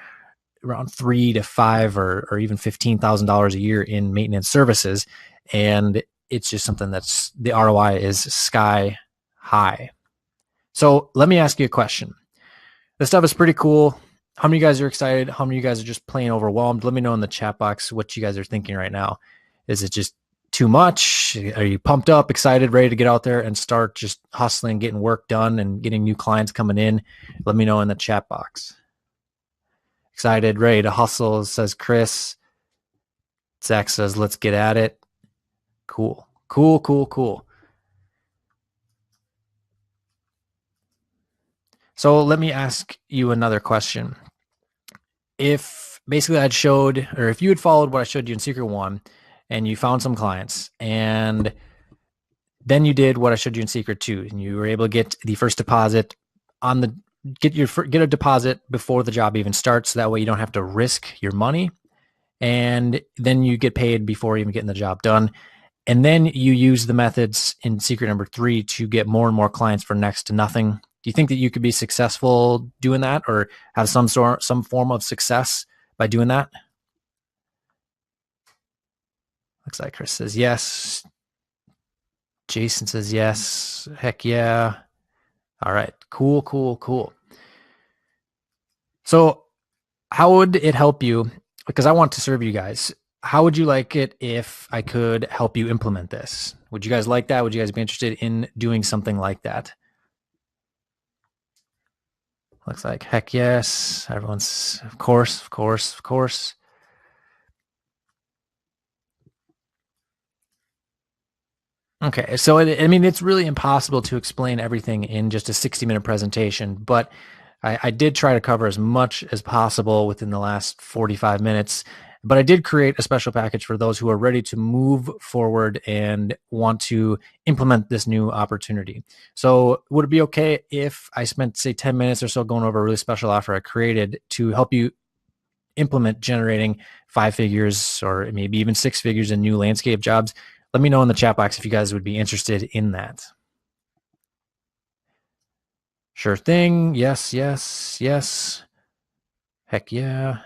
Speaker 1: around $3,000 to $5,000 or even $15,000 a year in maintenance services. And it's just something that's the ROI is sky high. So let me ask you a question. This stuff is pretty cool. How many of you guys are excited? How many of you guys are just plain overwhelmed? Let me know in the chat box what you guys are thinking right now. Is it just too much? Are you pumped up, excited, ready to get out there and start just hustling, getting work done and getting new clients coming in? Let me know in the chat box. Excited, ready to hustle, says Chris. Zach says, let's get at it. Cool. So let me ask you another question. If basically I'd showed, or if you had followed what I showed you in Secret One and you found some clients and then you did what I showed you in Secret Two and you were able to get the first deposit on the, get a deposit before the job even starts. So that way you don't have to risk your money. And then you get paid before even getting the job done. And then you use the methods in Secret number 3 to get more and more clients for next to nothing. Do you think that you could be successful doing that or have some form of success by doing that? Looks like Chris says yes. Jason says yes. Heck yeah. All right. Cool. So how would it help you? Because I want to serve you guys. How would you like it if I could help you implement this? Would you guys like that? Would you guys be interested in doing something like that? Looks like heck yes. Everyone's of course. Okay, so I mean, it's really impossible to explain everything in just a 60-minute presentation, but I did try to cover as much as possible within the last 45 minutes. But I did create a special package for those who are ready to move forward and want to implement this new opportunity. So would it be okay if I spent, say, 10 minutes or so going over a really special offer I created to help you implement generating 5 figures or maybe even 6 figures in new landscape jobs? Let me know in the chat box if you guys would be interested in that. Sure thing. Yes. Heck yeah.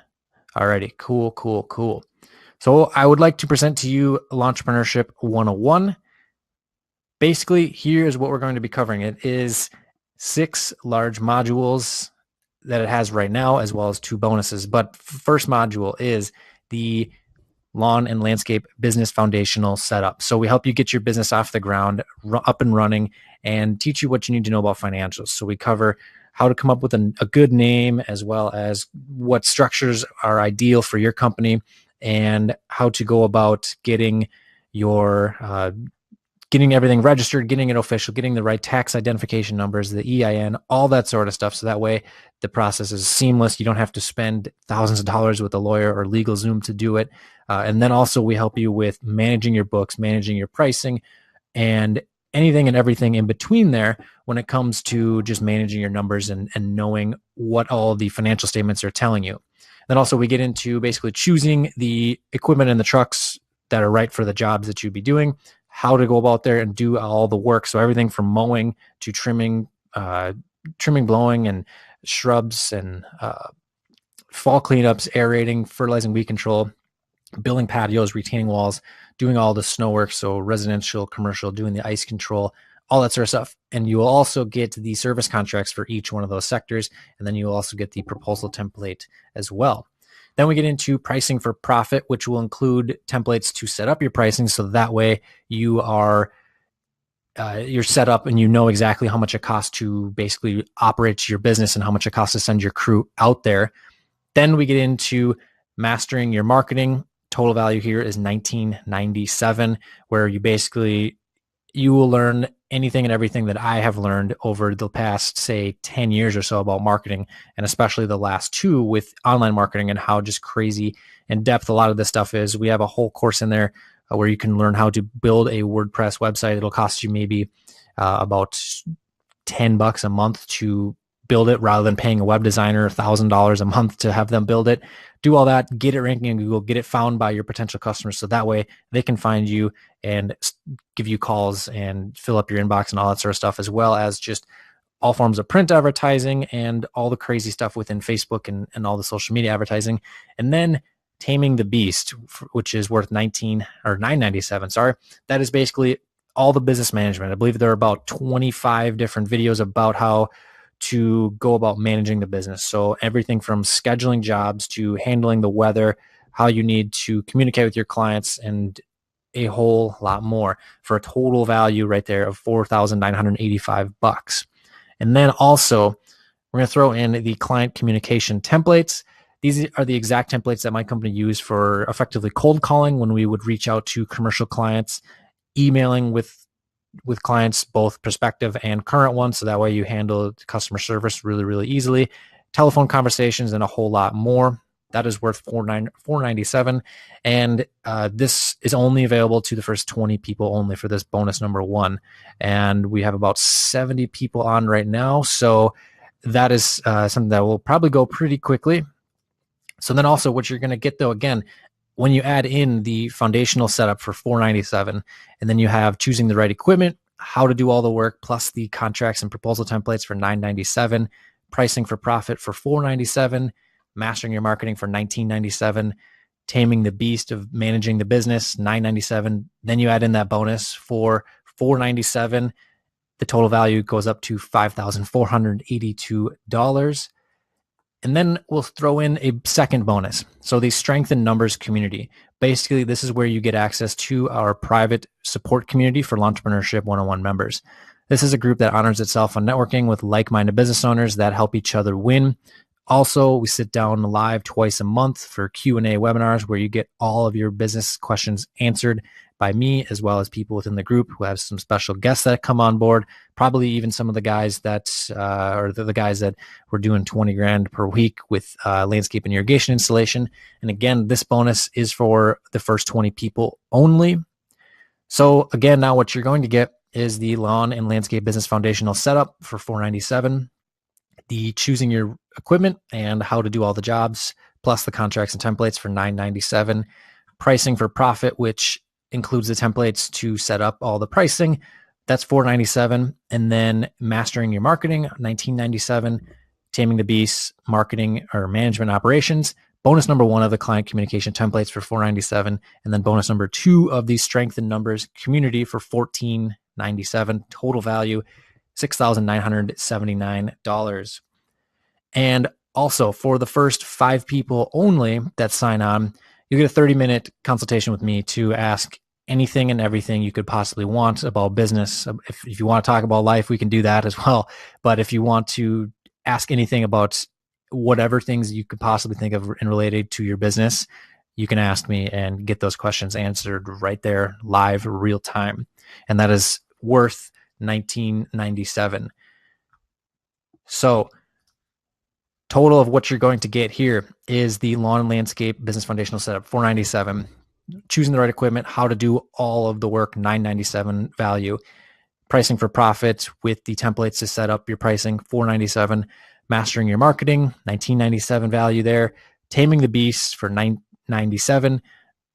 Speaker 1: Alrighty, cool. So I would like to present to you Entrepreneurship 101. Basically, here's what we're going to be covering. It is 6 large modules that it has right now, as well as 2 bonuses. But first module is the lawn and landscape business foundational setup. So we help you get your business off the ground, up and running, and teach you what you need to know about financials. So we cover how to come up with a good name, as well as what structures are ideal for your company and how to go about getting your getting everything registered, getting it official, getting the right tax identification numbers, the EIN, all that sort of stuff. So that way the process is seamless. You don't have to spend thousands of dollars with a lawyer or LegalZoom to do it. And then also we help you with managing your books, managing your pricing, and anything and everything in between there when it comes to just managing your numbers and knowing what all the financial statements are telling you. Then also we get into basically choosing the equipment and the trucks that are right for the jobs that you'd be doing, how to go about there and do all the work. So everything from mowing to trimming, blowing, and shrubs and fall cleanups, aerating, fertilizing, weed control, building patios, retaining walls, doing all the snow work. So residential, commercial, doing the ice control, all that sort of stuff. And you will also get the service contracts for each one of those sectors. And then you'll also get the proposal template as well. Then we get into pricing for profit, which will include templates to set up your pricing. So that way you are you're set up and you know exactly how much it costs to basically operate your business and how much it costs to send your crew out there. Then we get into mastering your marketing. Total value here is $19.97, where you will learn anything and everything that I have learned over the past, say, 10 years or so about marketing, and especially the last 2 with online marketing and how just crazy in depth a lot of this stuff is. We have a whole course in there where you can learn how to build a WordPress website. It'll cost you maybe about $10 a month to build it, rather than paying a web designer $1,000 a month to have them build it. Do all that, get it ranking in Google, get it found by your potential customers, so that way they can find you and give you calls and fill up your inbox and all that sort of stuff, as well as just all forms of print advertising and all the crazy stuff within Facebook and all the social media advertising. And then Taming the Beast, which is worth $9.97. Sorry, that is basically all the business management. I believe there are about 25 different videos about how to go about managing the business. So everything from scheduling jobs to handling the weather, how you need to communicate with your clients, and a whole lot more, for a total value right there of $4,985. And then also, we're going to throw in the client communication templates. These are the exact templates that my company used for effectively cold calling when we would reach out to commercial clients, emailing with clients, both prospective and current ones. So that way you handle customer service really, really easily, telephone conversations, and a whole lot more. That is worth $497. And this is only available to the first 20 people only for this bonus number 1. And we have about 70 people on right now. So that is something that will probably go pretty quickly. So then also what you're going to get, though, again, when you add in the foundational setup for $497, and then you have choosing the right equipment, how to do all the work, plus the contracts and proposal templates for $997, pricing for profit for $497, mastering your marketing for $1997, taming the beast of managing the business, $997. Then you add in that bonus for $497. The total value goes up to $5,482. And then we'll throw in a second bonus. So the Strength in Numbers community. Basically, this is where you get access to our private support community for Entrepreneurship 101 members. This is a group that honors itself on networking with like-minded business owners that help each other win. Also, we sit down live twice a month for Q&A webinars where you get all of your business questions answered by me, as well as people within the group who have some special guests that come on board, probably even some of the guys that are the guys that were doing 20 grand per week with landscape and irrigation installation. And again, this bonus is for the first 20 people only. So again, now what you're going to get is the Lawn and Landscape Business Foundational Setup for $497, the choosing your equipment and how to do all the jobs, plus the contracts and templates for $997, pricing for profit, which includes the templates to set up all the pricing. That's $497. And then mastering your marketing, $1997, taming the beast, marketing or management operations, bonus number 1 of the client communication templates for $497. And then bonus number 2 of the Strength in Numbers community for $1497. Total value, $6,979. And also for the first 5 people only that sign on, you get a 30-minute consultation with me to ask anything and everything you could possibly want about business. If you want to talk about life, we can do that as well. But if you want to ask anything about whatever things you could possibly think of in related to your business, you can ask me and get those questions answered right there, live, real time. And that is worth $1997. So total of what you're going to get here is the Lawn and Landscape Business Foundational Setup, $497. Choosing the right equipment, how to do all of the work, $997 value. Pricing for profit with the templates to set up your pricing, $497. Mastering your marketing, $1997 value there. Taming the beast for $997.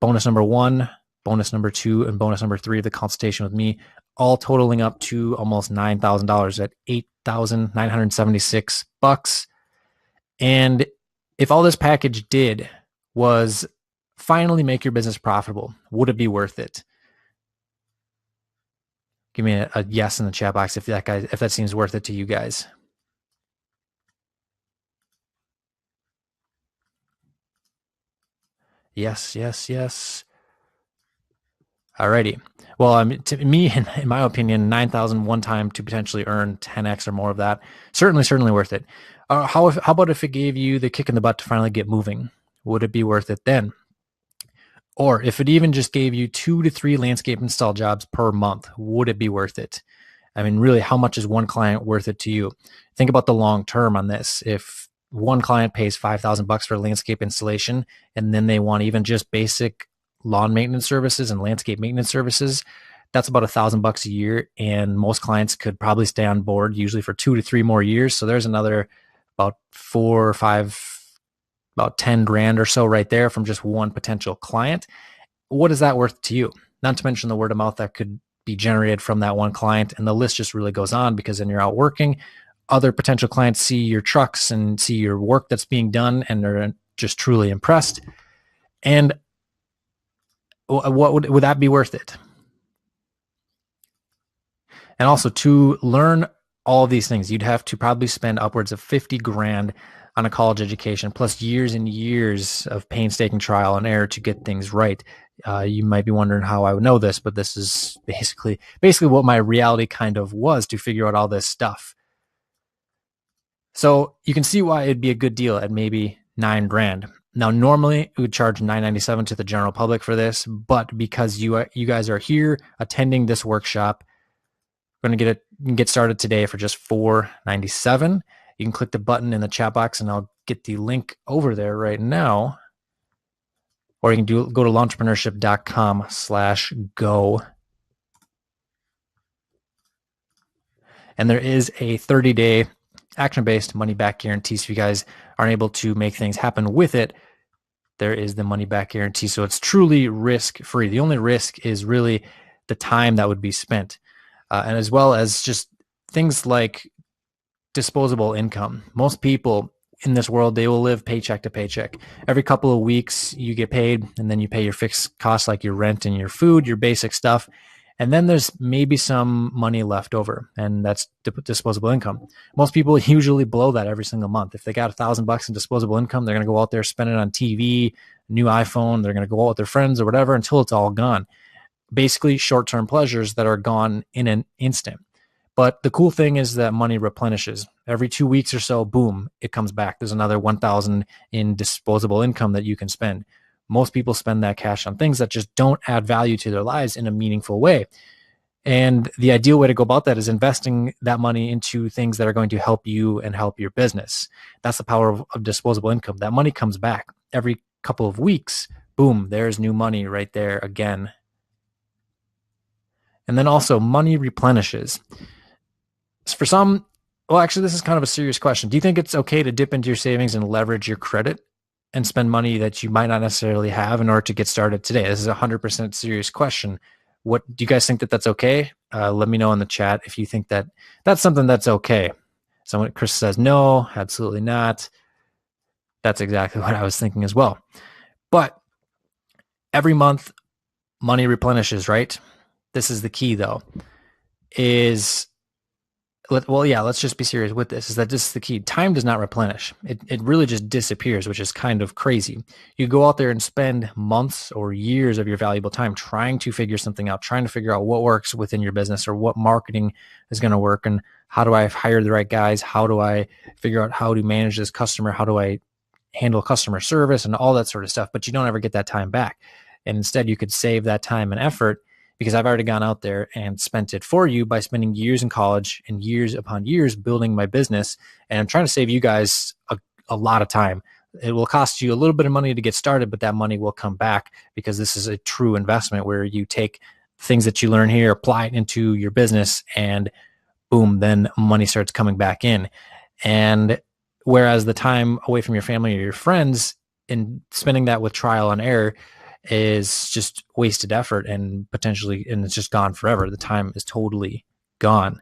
Speaker 1: Bonus number 1, bonus number 2, and bonus number 3 of the consultation with me, all totaling up to almost $9,000 at $8,976. And if all this package did was finally make your business profitable, would it be worth it? Give me a yes in the chat box if that seems worth it to you guys. Yes, yes, yes. Alrighty. Well, to me, in my opinion, 9,000 one time to potentially earn 10x or more of that, certainly worth it. How about if it gave you the kick in the butt to finally get moving? Would it be worth it then? Or if it even just gave you 2 to 3 landscape install jobs per month, would it be worth it? I mean, really, how much is one client worth it to you? Think about the long term on this. If one client pays $5,000 for landscape installation, and then they want even just basic lawn maintenance services and landscape maintenance services, that's about $1,000 a year. And most clients could probably stay on board usually for 2 to 3 more years. So there's another about 4 or 5, about 10 grand or so right there from just one potential client. What is that worth to you? Not to mention the word of mouth that could be generated from that one client. And the list just really goes on, because then you're out working. Other potential clients see your trucks and see your work that's being done, and they're just truly impressed. And what would that be worth it? And also to learn all of these things. You'd have to probably spend upwards of 50 grand on a college education, plus years and years of painstaking trial and error to get things right. You might be wondering how I would know this, but this is basically what my reality kind of was to figure out all this stuff. So you can see why it'd be a good deal at maybe 9 grand. Now, normally we would charge $9.97 to the general public for this, but because you guys are here attending this workshop, we're going to get started today for just $4.97. You can click the button in the chat box and I'll get the link over there right now. Or you can go to launchpreneurship.com/go. And there is a 30-day action-based money-back guarantee. So if you guys aren't able to make things happen with it, there is the money-back guarantee. So it's truly risk-free. The only risk is really the time that would be spent. And as well as just things like disposable income. Most people in this world, they will live paycheck to paycheck. Every couple of weeks you get paid, and then you pay your fixed costs like your rent and your food, your basic stuff. And then there's maybe some money left over, and that's disposable income. Most people usually blow that every single month. If they got $1,000 in disposable income, they're going to go out there, spend it on TV, new iPhone. They're going to go out with their friends or whatever until it's all gone. Basically short-term pleasures that are gone in an instant. But the cool thing is that money replenishes. Every 2 weeks or so, boom, it comes back. There's another $1,000 in disposable income that you can spend. Most people spend that cash on things that just don't add value to their lives in a meaningful way. And the ideal way to go about that is investing that money into things that are going to help you and help your business. That's the power of disposable income. That money comes back every couple of weeks. Boom, there's new money right there again. And then also money replenishes. For some, well, actually, this is kind of a serious question. Do you think it's okay to dip into your savings and leverage your credit and spend money that you might not necessarily have in order to get started today? This is a 100% serious question. What do you guys think that's okay? Let me know in the chat if you think that that's something that's okay. Someone, Chris says, no, absolutely not. That's exactly what I was thinking as well. But every month, money replenishes, right? This is the key, though, let's just be serious with this, is that this is the key. Time does not replenish. It really just disappears, which is kind of crazy. You go out there and spend months or years of your valuable time trying to figure something out, trying to figure out what works within your business or what marketing is going to work, and how do I hire the right guys? How do I figure out how to manage this customer? How do I handle customer service and all that sort of stuff? But you don't ever get that time back. And instead, you could save that time and effort, because I've already gone out there and spent it for you by spending years in college and years upon years building my business. And I'm trying to save you guys a lot of time. It will cost you a little bit of money to get started, but that money will come back, because this is a true investment where you take things that you learn here, apply it into your business, and boom, then money starts coming back in. And whereas the time away from your family or your friends and spending that with trial and error is just wasted effort and potentially, and it's just gone forever. The time is totally gone.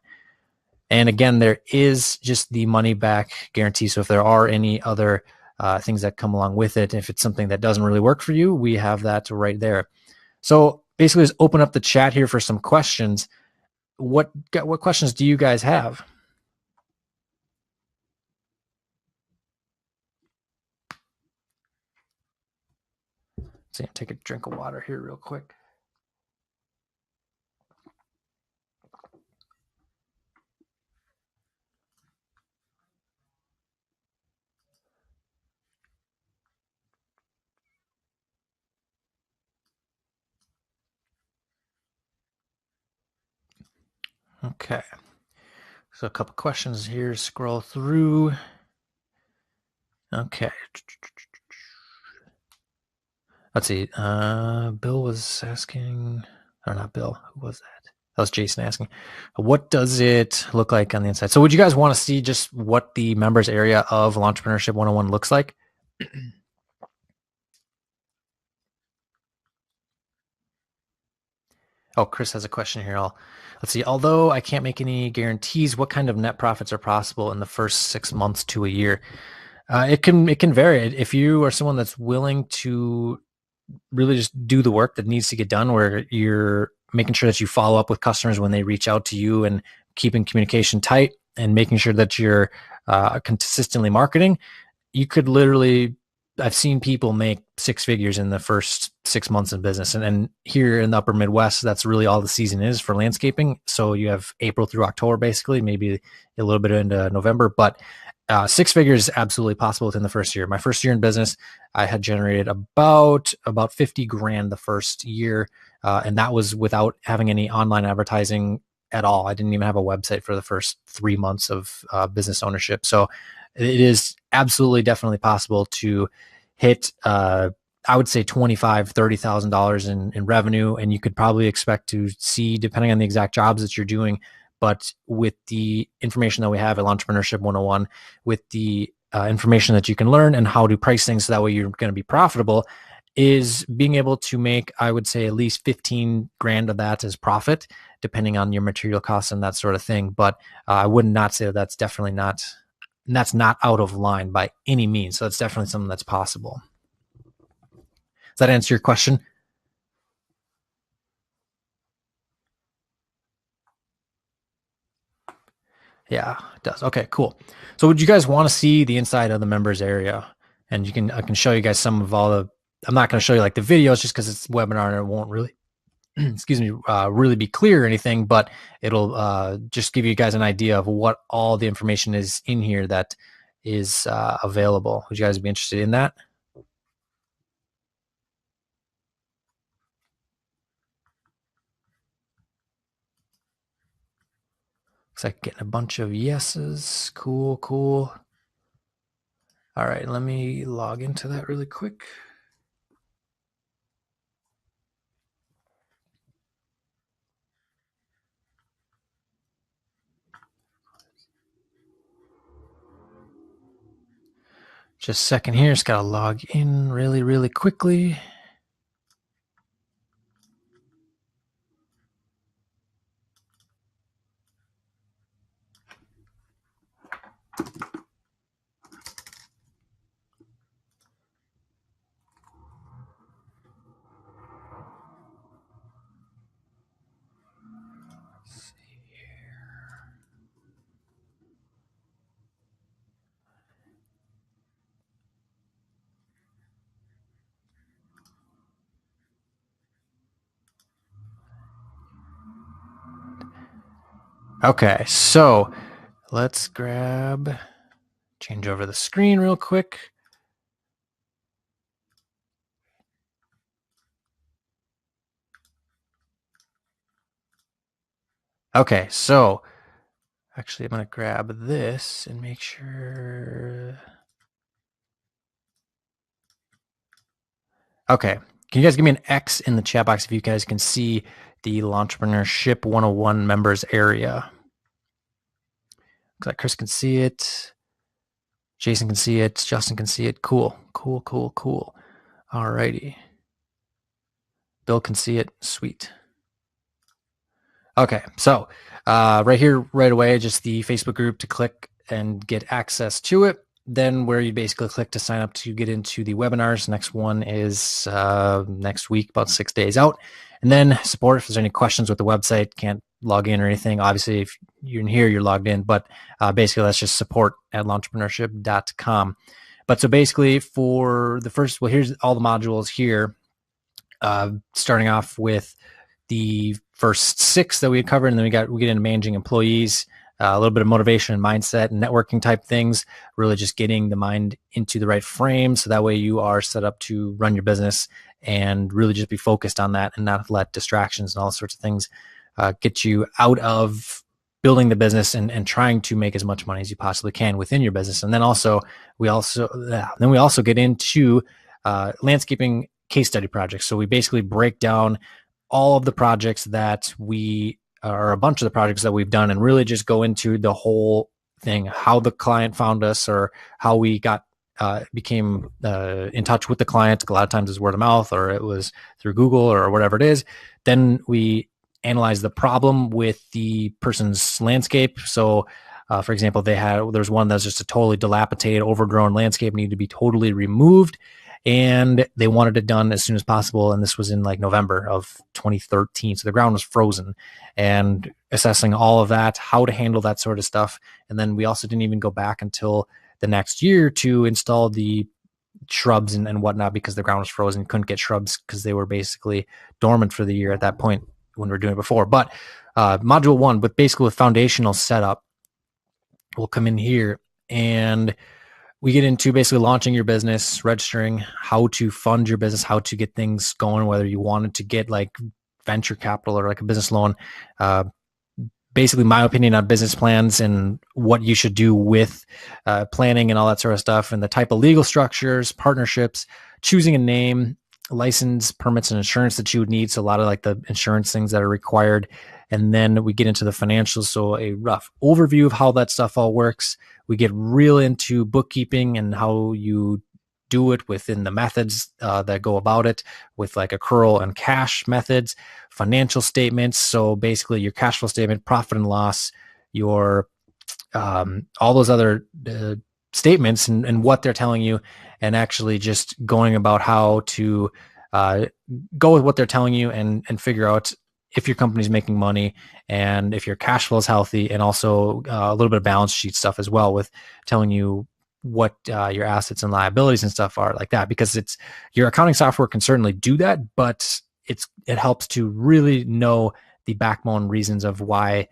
Speaker 1: And again, there is just the money back guarantee. So if there are any other things that come along with it, if it's something that doesn't really work for you, we have that right there. So basically, just open up the chat here for some questions. What questions do you guys have? See, take a drink of water here real quick. Okay. So a couple questions here, scroll through. Okay. Let's see. Bill was asking, or not Bill, who was that? That was Jason asking, what does it look like on the inside? So would you guys want to see just what the members area of Entrepreneurship 101 looks like? Oh, Chris has a question here. Let's see. Although I can't make any guarantees, what kind of net profits are possible in the first 6 months to a year? It can vary. If you are someone that's willing to really just do the work that needs to get done, where you're making sure that you follow up with customers when they reach out to you and keeping communication tight, and making sure that you're consistently marketing, you could literally, I've seen people make six figures in the first 6 months in business. And here in the upper Midwest, that's really all the season is for landscaping. So you have April through October, basically, maybe a little bit into November, but six figures is absolutely possible within the first year. My first year in business, I had generated about 50 grand the first year. And that was without having any online advertising at all. I didn't even have a website for the first 3 months of business ownership. So it is absolutely definitely possible to hit, I would say $25,000-$30,000 in revenue. And you could probably expect to see, depending on the exact jobs that you're doing, but with the information that we have at Entrepreneurship 101, with the information that you can learn and how to price things so that way you're going to be profitable, is being able to make, I would say, at least 15 grand of that as profit, depending on your material costs and that sort of thing. But I would not say that's definitely not, and that's not out of line by any means. So it's definitely something that's possible. Does that answer your question? Yeah, it does. Okay, cool. So would you guys want to see the inside of the members area? And I can show you guys some of all the, I'm not going to show you like the videos just because it's a webinar and it won't really, excuse me, really be clear or anything, but it'll just give you guys an idea of what all the information is in here that is available. Would you guys be interested in that? Looks like getting a bunch of yeses. Cool, cool. All right, let me log into that really quick. Just a second here. Just got to log in really, really quickly. Okay, so let's change over the screen real quick. Okay, so actually I'm going to grab this and make sure. Okay, can you guys give me an X in the chat box if you guys can see the Entrepreneurship 101 members area? Looks like Chris can see it. Jason can see it. Justin can see it. Cool, cool, cool, cool. All righty. Bill can see it. Sweet. Okay, so right here, right away, just the Facebook group to click and get access to it. Then where you basically click to sign up to get into the webinars. Next one is next week, about 6 days out. And then support, if there's any questions with the website, can't log in or anything. Obviously, if you're in here, you're logged in. But basically, that's just support at entrepreneurship.com. But so basically for the first, well, here's all the modules here. Starting off with the first 6 that we had covered, and then we get into managing employees, a little bit of motivation and mindset and networking type things, really just getting the mind into the right frame. So that way you are set up to run your business and really just be focused on that and not let distractions and all sorts of things get you out of building the business and trying to make as much money as you possibly can within your business. And then we also get into landscaping case study projects. So we basically break down all of the projects that or a bunch of the projects that we've done and really just go into the whole thing, how the client found us or how we became in touch with the client. A lot of times it's word of mouth or it was through Google or whatever it is. Then we analyze the problem with the person's landscape. So for example, there's one that's just a totally dilapidated, overgrown landscape, needed to be totally removed. and they wanted it done as soon as possible. And this was in like November of 2013. So the ground was frozen, and assessing all of that, how to handle that sort of stuff. And then we also didn't even go back until the next year to install the shrubs and whatnot, because the ground was frozen. Couldn't get shrubs because they were basically dormant for the year at that point when we were doing it before. But module 1, but basically with foundational setup, we'll come in here and we get into basically launching your business, registering, how to fund your business, how to get things going, whether you wanted to get like venture capital or like a business loan. Basically my opinion on business plans and what you should do with planning and all that sort of stuff, and the type of legal structures, partnerships, choosing a name, license, permits, and insurance that you would need. So a lot of like the insurance things that are required. And then we get into the financials. So a rough overview of how that stuff all works. We get real into bookkeeping and how you do it within the methods that go about it, with like accrual and cash methods, financial statements. So basically your cash flow statement, profit and loss, your all those other statements and what they're telling you, and actually just going about how to go with what they're telling you and figure out if your company's making money and if your cash flow is healthy, and also a little bit of balance sheet stuff as well, with telling you what your assets and liabilities and stuff are, like that, because it's your accounting software can certainly do that, but it helps to really know the backbone reasons of why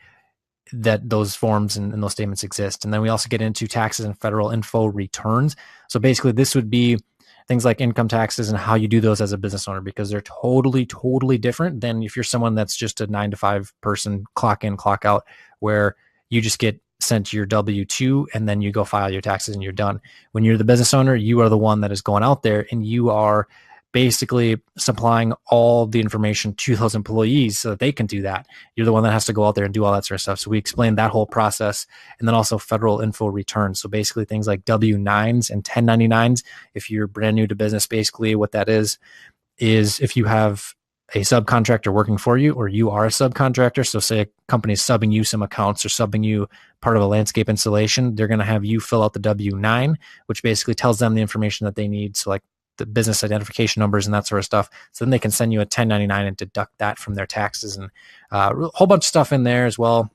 Speaker 1: that those forms and those statements exist. And then we also get into taxes and federal info returns. So basically this would be things like income taxes and how you do those as a business owner, because they're totally different than if you're someone that's just a 9-to-5 person, clock in, clock out, where you just get sent your W-2 and then you go file your taxes and you're done. When you're the business owner, you are the one that is going out there and you are basically supplying all the information to those employees so that they can do that. You're the one that has to go out there and do all that sort of stuff. So we explain that whole process. And then also federal info returns. So basically things like W-9s and 1099s. If you're brand new to business, basically what that is if you have a subcontractor working for you, or you are a subcontractor. So say a company is subbing you some accounts or subbing you part of a landscape installation, they're going to have you fill out the W-9, which basically tells them the information that they need. So like the business identification numbers and that sort of stuff. So then they can send you a 1099 and deduct that from their taxes, and a whole bunch of stuff in there as well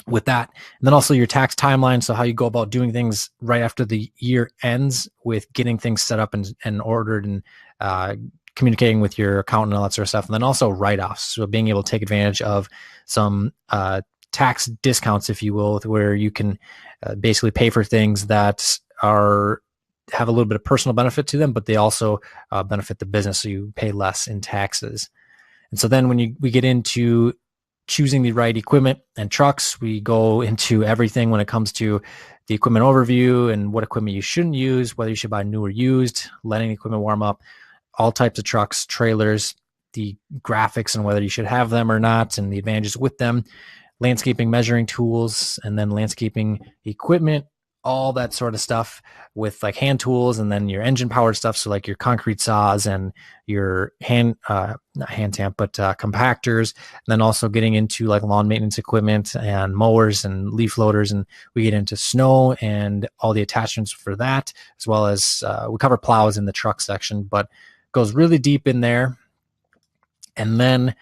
Speaker 1: with that. And then also your tax timeline. So how you go about doing things right after the year ends, with getting things set up and ordered, and communicating with your accountant and all that sort of stuff. And then also write-offs. So being able to take advantage of some tax discounts, if you will, where you can basically pay for things that have a little bit of personal benefit to them, but they also benefit the business, so you pay less in taxes. And so then when we get into choosing the right equipment and trucks, we go into everything when it comes to the equipment overview and what equipment you shouldn't use, whether you should buy new or used, letting the equipment warm up, all types of trucks, trailers, the graphics and whether you should have them or not, and the advantages with them, landscaping measuring tools, and then landscaping equipment, all that sort of stuff with like hand tools, and then your engine powered stuff. So like your concrete saws and your not hand tamp, but compactors. And then also getting into like lawn maintenance equipment and mowers and leaf loaders. And we get into snow and all the attachments for that, as well as we cover plows in the truck section, but goes really deep in there. And then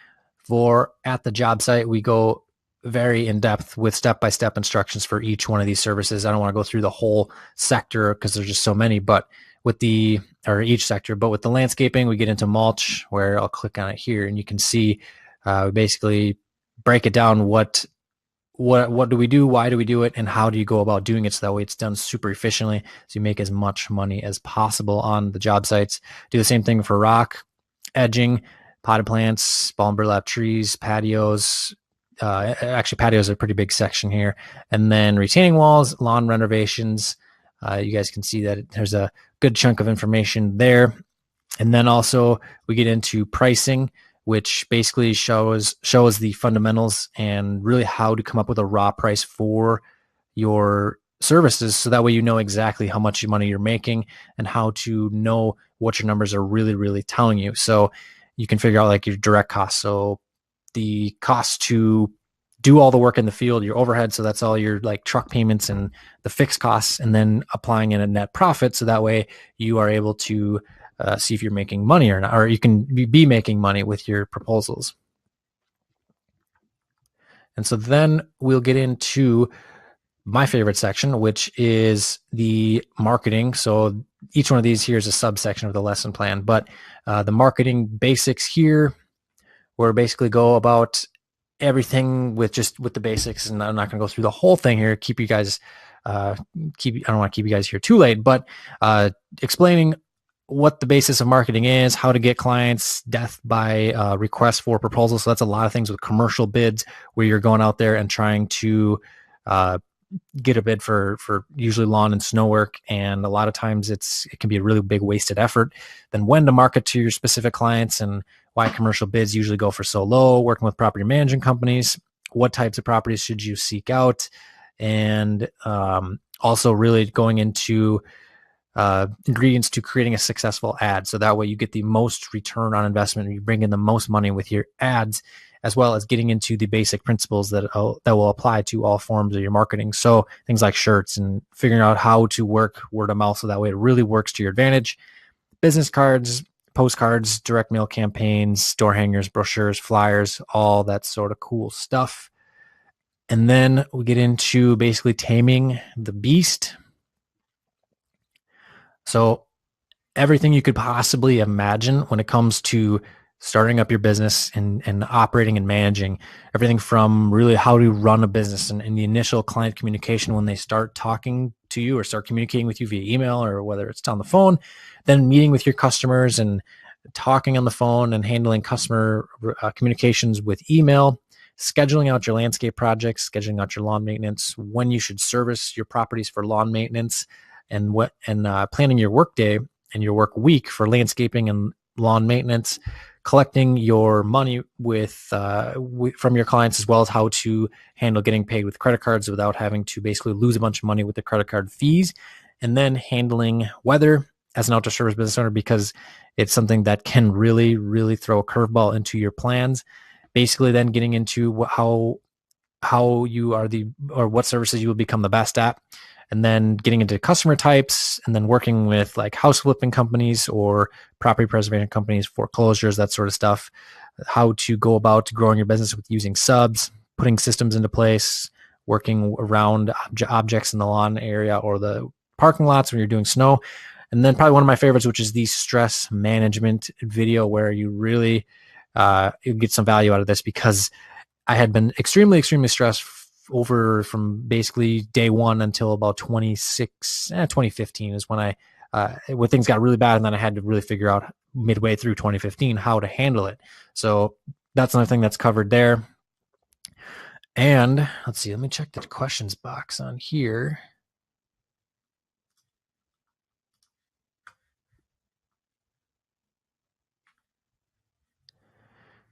Speaker 1: for at the job site, we go very in depth with step-by-step instructions for each one of these services. I don't want to go through the whole sector because there's just so many, but each sector, but with the landscaping, we get into mulch, where I'll click on it here and you can see, we basically break it down. What do we do? Why do we do it? And how do you go about doing it? So that way it's done super efficiently, so you make as much money as possible on the job sites. Do the same thing for rock, edging, potted plants, ball and burlap trees, patios. Actually, patios are a pretty big section here. And then retaining walls, lawn renovations. You guys can see that there's a good chunk of information there. And then also we get into pricing, which basically shows the fundamentals and really how to come up with a raw price for your services. So that way you know exactly how much money you're making and how to know what your numbers are really, really telling you. So you can figure out like your direct costs. So the cost to do all the work in the field, your overhead. So that's all your like truck payments and the fixed costs, and then applying in a net profit. So that way you are able to see if you're making money or not, or you can be making money with your proposals. And so then we'll get into my favorite section, which is the marketing. So each one of these here is a subsection of the lesson plan, but the marketing basics here, where basically go about everything with the basics. And I'm not going to go through the whole thing here. Keep you guys, I don't want to keep you guys here too late, but explaining what the basis of marketing is, how to get clients, death by request for proposals. So that's a lot of things with commercial bids where you're going out there and trying to get a bid for usually lawn and snow work. And a lot of times it can be a really big wasted effort. Then when to market to your specific clients and why commercial bids usually go for so low, working with property management companies, what types of properties should you seek out, and also really going into ingredients to creating a successful ad. So that way you get the most return on investment and you bring in the most money with your ads, as well as getting into the basic principles that will apply to all forms of your marketing. So things like shirts and figuring out how to work word of mouth so that way it really works to your advantage. Business cards, postcards, direct mail campaigns, door hangers, brochures, flyers, all that sort of cool stuff. And then we get into basically taming the beast. So everything you could possibly imagine when it comes to starting up your business and operating and managing, everything from really how to run a business and the initial client communication when they start talking to you or start communicating with you via email or whether it's on the phone, then meeting with your customers and talking on the phone and handling customer communications with email, scheduling out your landscape projects, scheduling out your lawn maintenance, when you should service your properties for lawn maintenance, and planning your work day and your work week for landscaping and lawn maintenance, collecting your money from your clients, as well as how to handle getting paid with credit cards without having to basically lose a bunch of money with the credit card fees, and then handling weather as an outdoor service business owner, because it's something that can really, really throw a curveball into your plans. Basically then getting into how you are what services you will become the best at, and then getting into customer types, and then working with like house flipping companies or property preservation companies, foreclosures, that sort of stuff, how to go about growing your business with using subs, putting systems into place, working around objects in the lawn area or the parking lots when you're doing snow. And then probably one of my favorites, which is the stress management video, where you really you get some value out of this, because I had been extremely, extremely stressed over from basically day one until about 2015 is when when things got really bad, and then I had to really figure out midway through 2015 how to handle it. So that's another thing that's covered there. And let's see, let me check the questions box on here.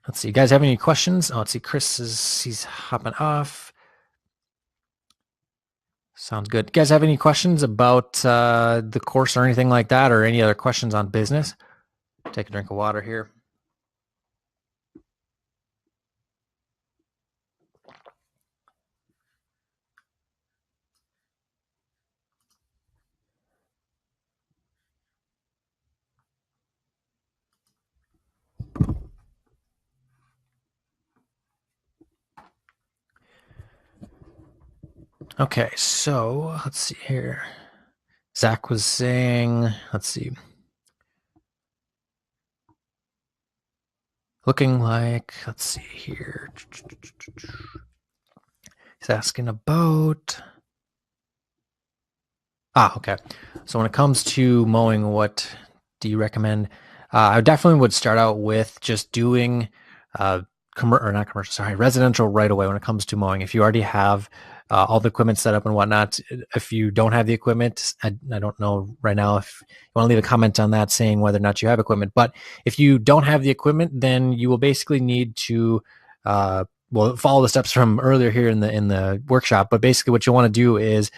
Speaker 1: Let's see, you guys have any questions? Oh, let's see, he's hopping off. Sounds good. You guys have any questions about the course or anything like that, or any other questions on business? Take a drink of water here. Okay, so let's see here. Zach was saying, let's see. Looking like, let's see here. He's asking about. Okay. So when it comes to mowing, what do you recommend? I definitely would start out with just doing residential right away when it comes to mowing. If you already have all the equipment set up and whatnot, if you don't have the equipment, I don't know right now if you want to leave a comment on that saying whether or not you have equipment. But if you don't have the equipment, then you will basically need to follow the steps from earlier here in the workshop. But basically what you want to do is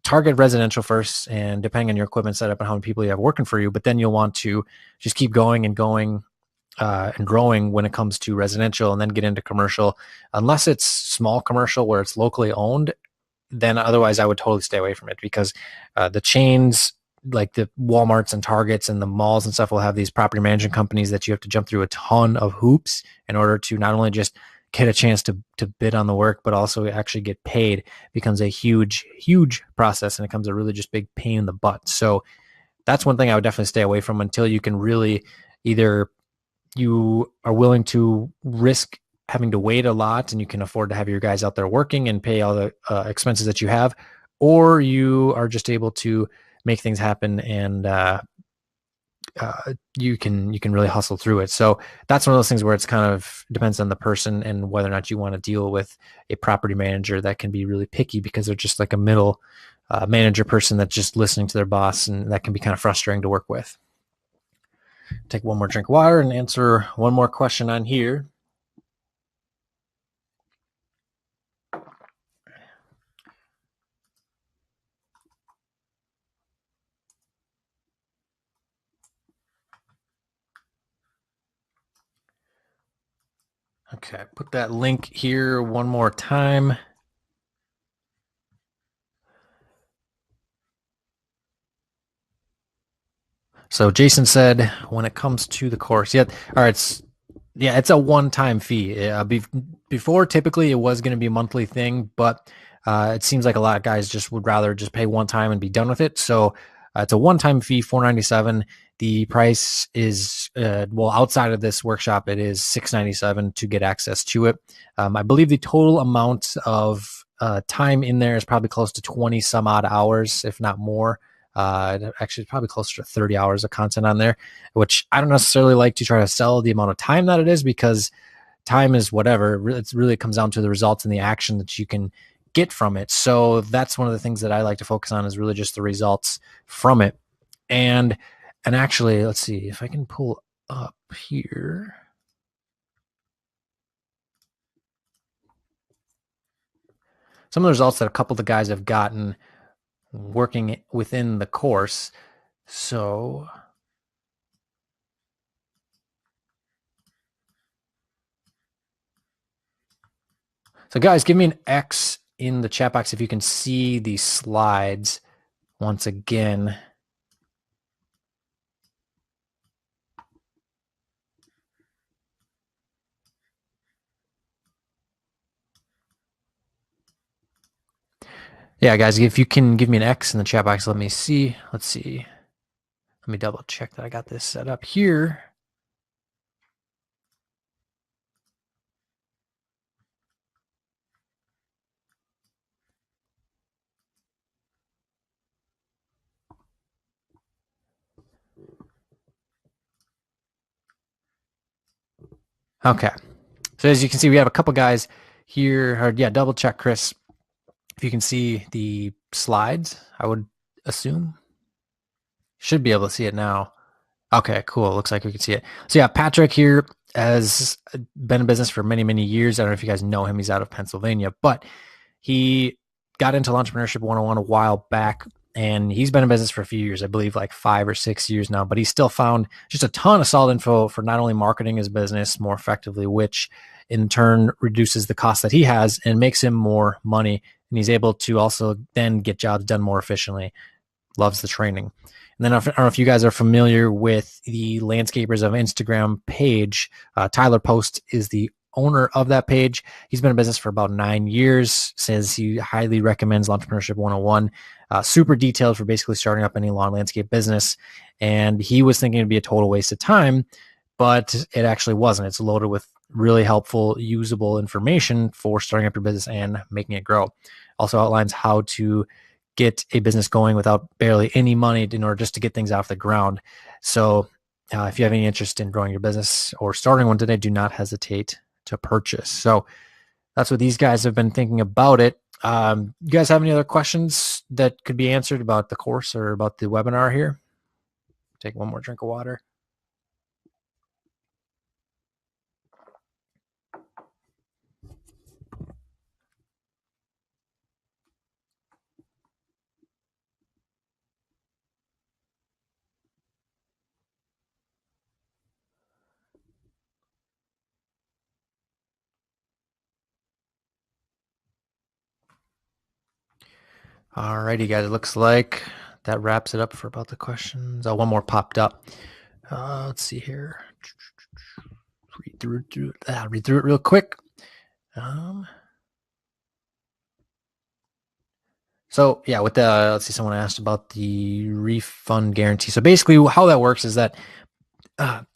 Speaker 1: target residential first, and depending on your equipment setup and how many people you have working for you, but then you'll want to just keep going and growing when it comes to residential, and then get into commercial, unless it's small commercial where it's locally owned. Then otherwise I would totally stay away from it, because the chains like the Walmarts and Targets and the malls and stuff will have these property management companies that you have to jump through a ton of hoops in order to not only just get a chance to bid on the work, but also actually get paid. It becomes a huge process, and it becomes a really just big pain in the butt. So that's one thing I would definitely stay away from until you can really either you are willing to risk having to wait a lot and you can afford to have your guys out there working and pay all the expenses that you have, or you are just able to make things happen and you can really hustle through it. So that's one of those things where it's kind of depends on the person and whether or not you want to deal with a property manager that can be really picky because they're just like a middle manager person that's just listening to their boss, and that can be kind of frustrating to work with. Take one more drink of water and answer one more question on here. Okay, put that link here one more time. So Jason said, when it comes to the course, all right, it's a one-time fee. Before, typically, it was going to be a monthly thing, but it seems like a lot of guys just would rather just pay one time and be done with it. So it's a one-time fee, $497. The price is outside of this workshop, it is $697 to get access to it. I believe the total amount of time in there is probably close to 20 some odd hours, if not more. Actually, probably closer to 30 hours of content on there, which I don't necessarily like to try to sell the amount of time that it is, because time is whatever. It really comes down to the results and the action that you can get from it. So that's one of the things that I like to focus on, is really just the results from it. And actually, let's see if I can pull up here. Some of the results that a couple of the guys have gotten working within the course. So guys, give me an X in the chat box if you can see the slides once again. Yeah, guys, if you can give me an X in the chat box, let me see. Let's see. Let me double check that I got this set up here. Okay. So as you can see, we have a couple guys here. Or, yeah, double check, Chris, if you can see the slides, I would assume. Should be able to see it now. Okay, cool. Looks like we can see it. So yeah, Patrick here has been in business for many years. I don't know if you guys know him. He's out of Pennsylvania, but he got into Entrepreneurship 101 a while back, and he's been in business for a few years, I believe like 5 or 6 years now, but he's still found just a ton of solid info for not only marketing his business more effectively, which in turn reduces the cost that he has and makes him more money. And he's able to also then get jobs done more efficiently. Loves the training. And then I don't know if you guys are familiar with the Landscapers of Instagram page. Tyler Post is the owner of that page. He's been in business for about 9 years. Says he highly recommends Entrepreneurship 101. Super detailed for basically starting up any lawn landscape business. And he was thinking it'd be a total waste of time, but it actually wasn't. It's loaded with really helpful, usable information for starting up your business and making it grow. Also outlines how to get a business going without barely any money in order just to get things off the ground. So if you have any interest in growing your business or starting one today, do not hesitate to purchase. So that's what these guys have been thinking about it. You guys have any other questions that could be answered about the course or about the webinar here? Take one more drink of water. Alrighty, guys. It looks like that wraps it up for about the questions. Oh, one more popped up. Let's see here. Read through it real quick. So yeah, with the, let's see, someone asked about the refund guarantee. So basically how that works is that,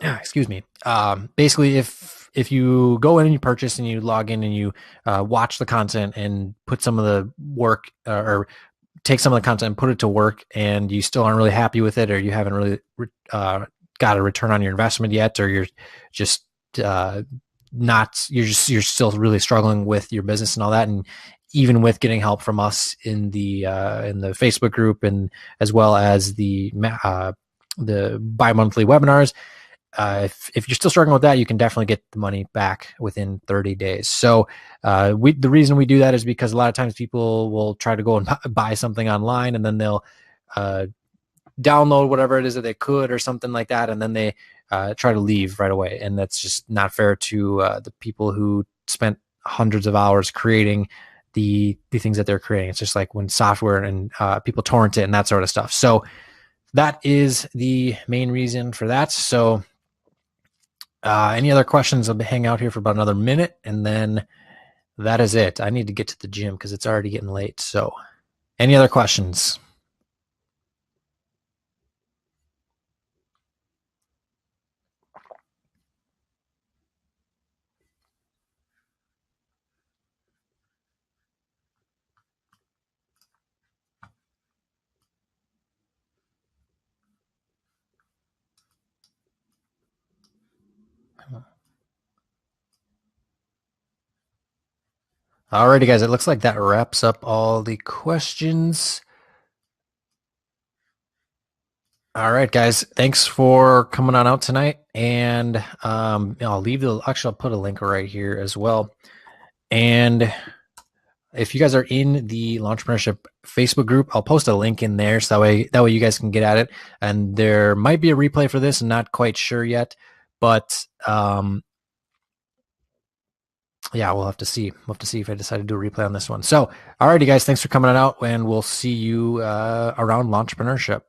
Speaker 1: excuse me. Basically if you go in and you purchase and you log in and you watch the content and put some of the work or take some of the content and put it to work, and you still aren't really happy with it, or you haven't really got a return on your investment yet, or you're just you're still really struggling with your business and all that, and even with getting help from us in the Facebook group and as well as the bi-monthly webinars, if you're still struggling with that, you can definitely get the money back within 30 days. So the reason we do that is because a lot of times people will try to go and buy something online, and then they'll download whatever it is that they could or something like that, and then they try to leave right away. And that's just not fair to the people who spent hundreds of hours creating the things that they're creating. It's just like when software and people torrent it and that sort of stuff. So that is the main reason for that. So any other questions? I'll hang out here for about another minute, and then that is it. I need to get to the gym because it's already getting late. So any other questions? Alrighty, guys, it looks like that wraps up all the questions. All right, guys, thanks for coming on out tonight. And I'll put a link right here as well. And if you guys are in the Launchpreneurship Facebook group, I'll post a link in there so that way you guys can get at it. And there might be a replay for this, I'm not quite sure yet, but yeah, we'll have to see. We'll have to see if I decide to do a replay on this one. So, alrighty, guys, thanks for coming on out, and we'll see you around Launchpreneurship.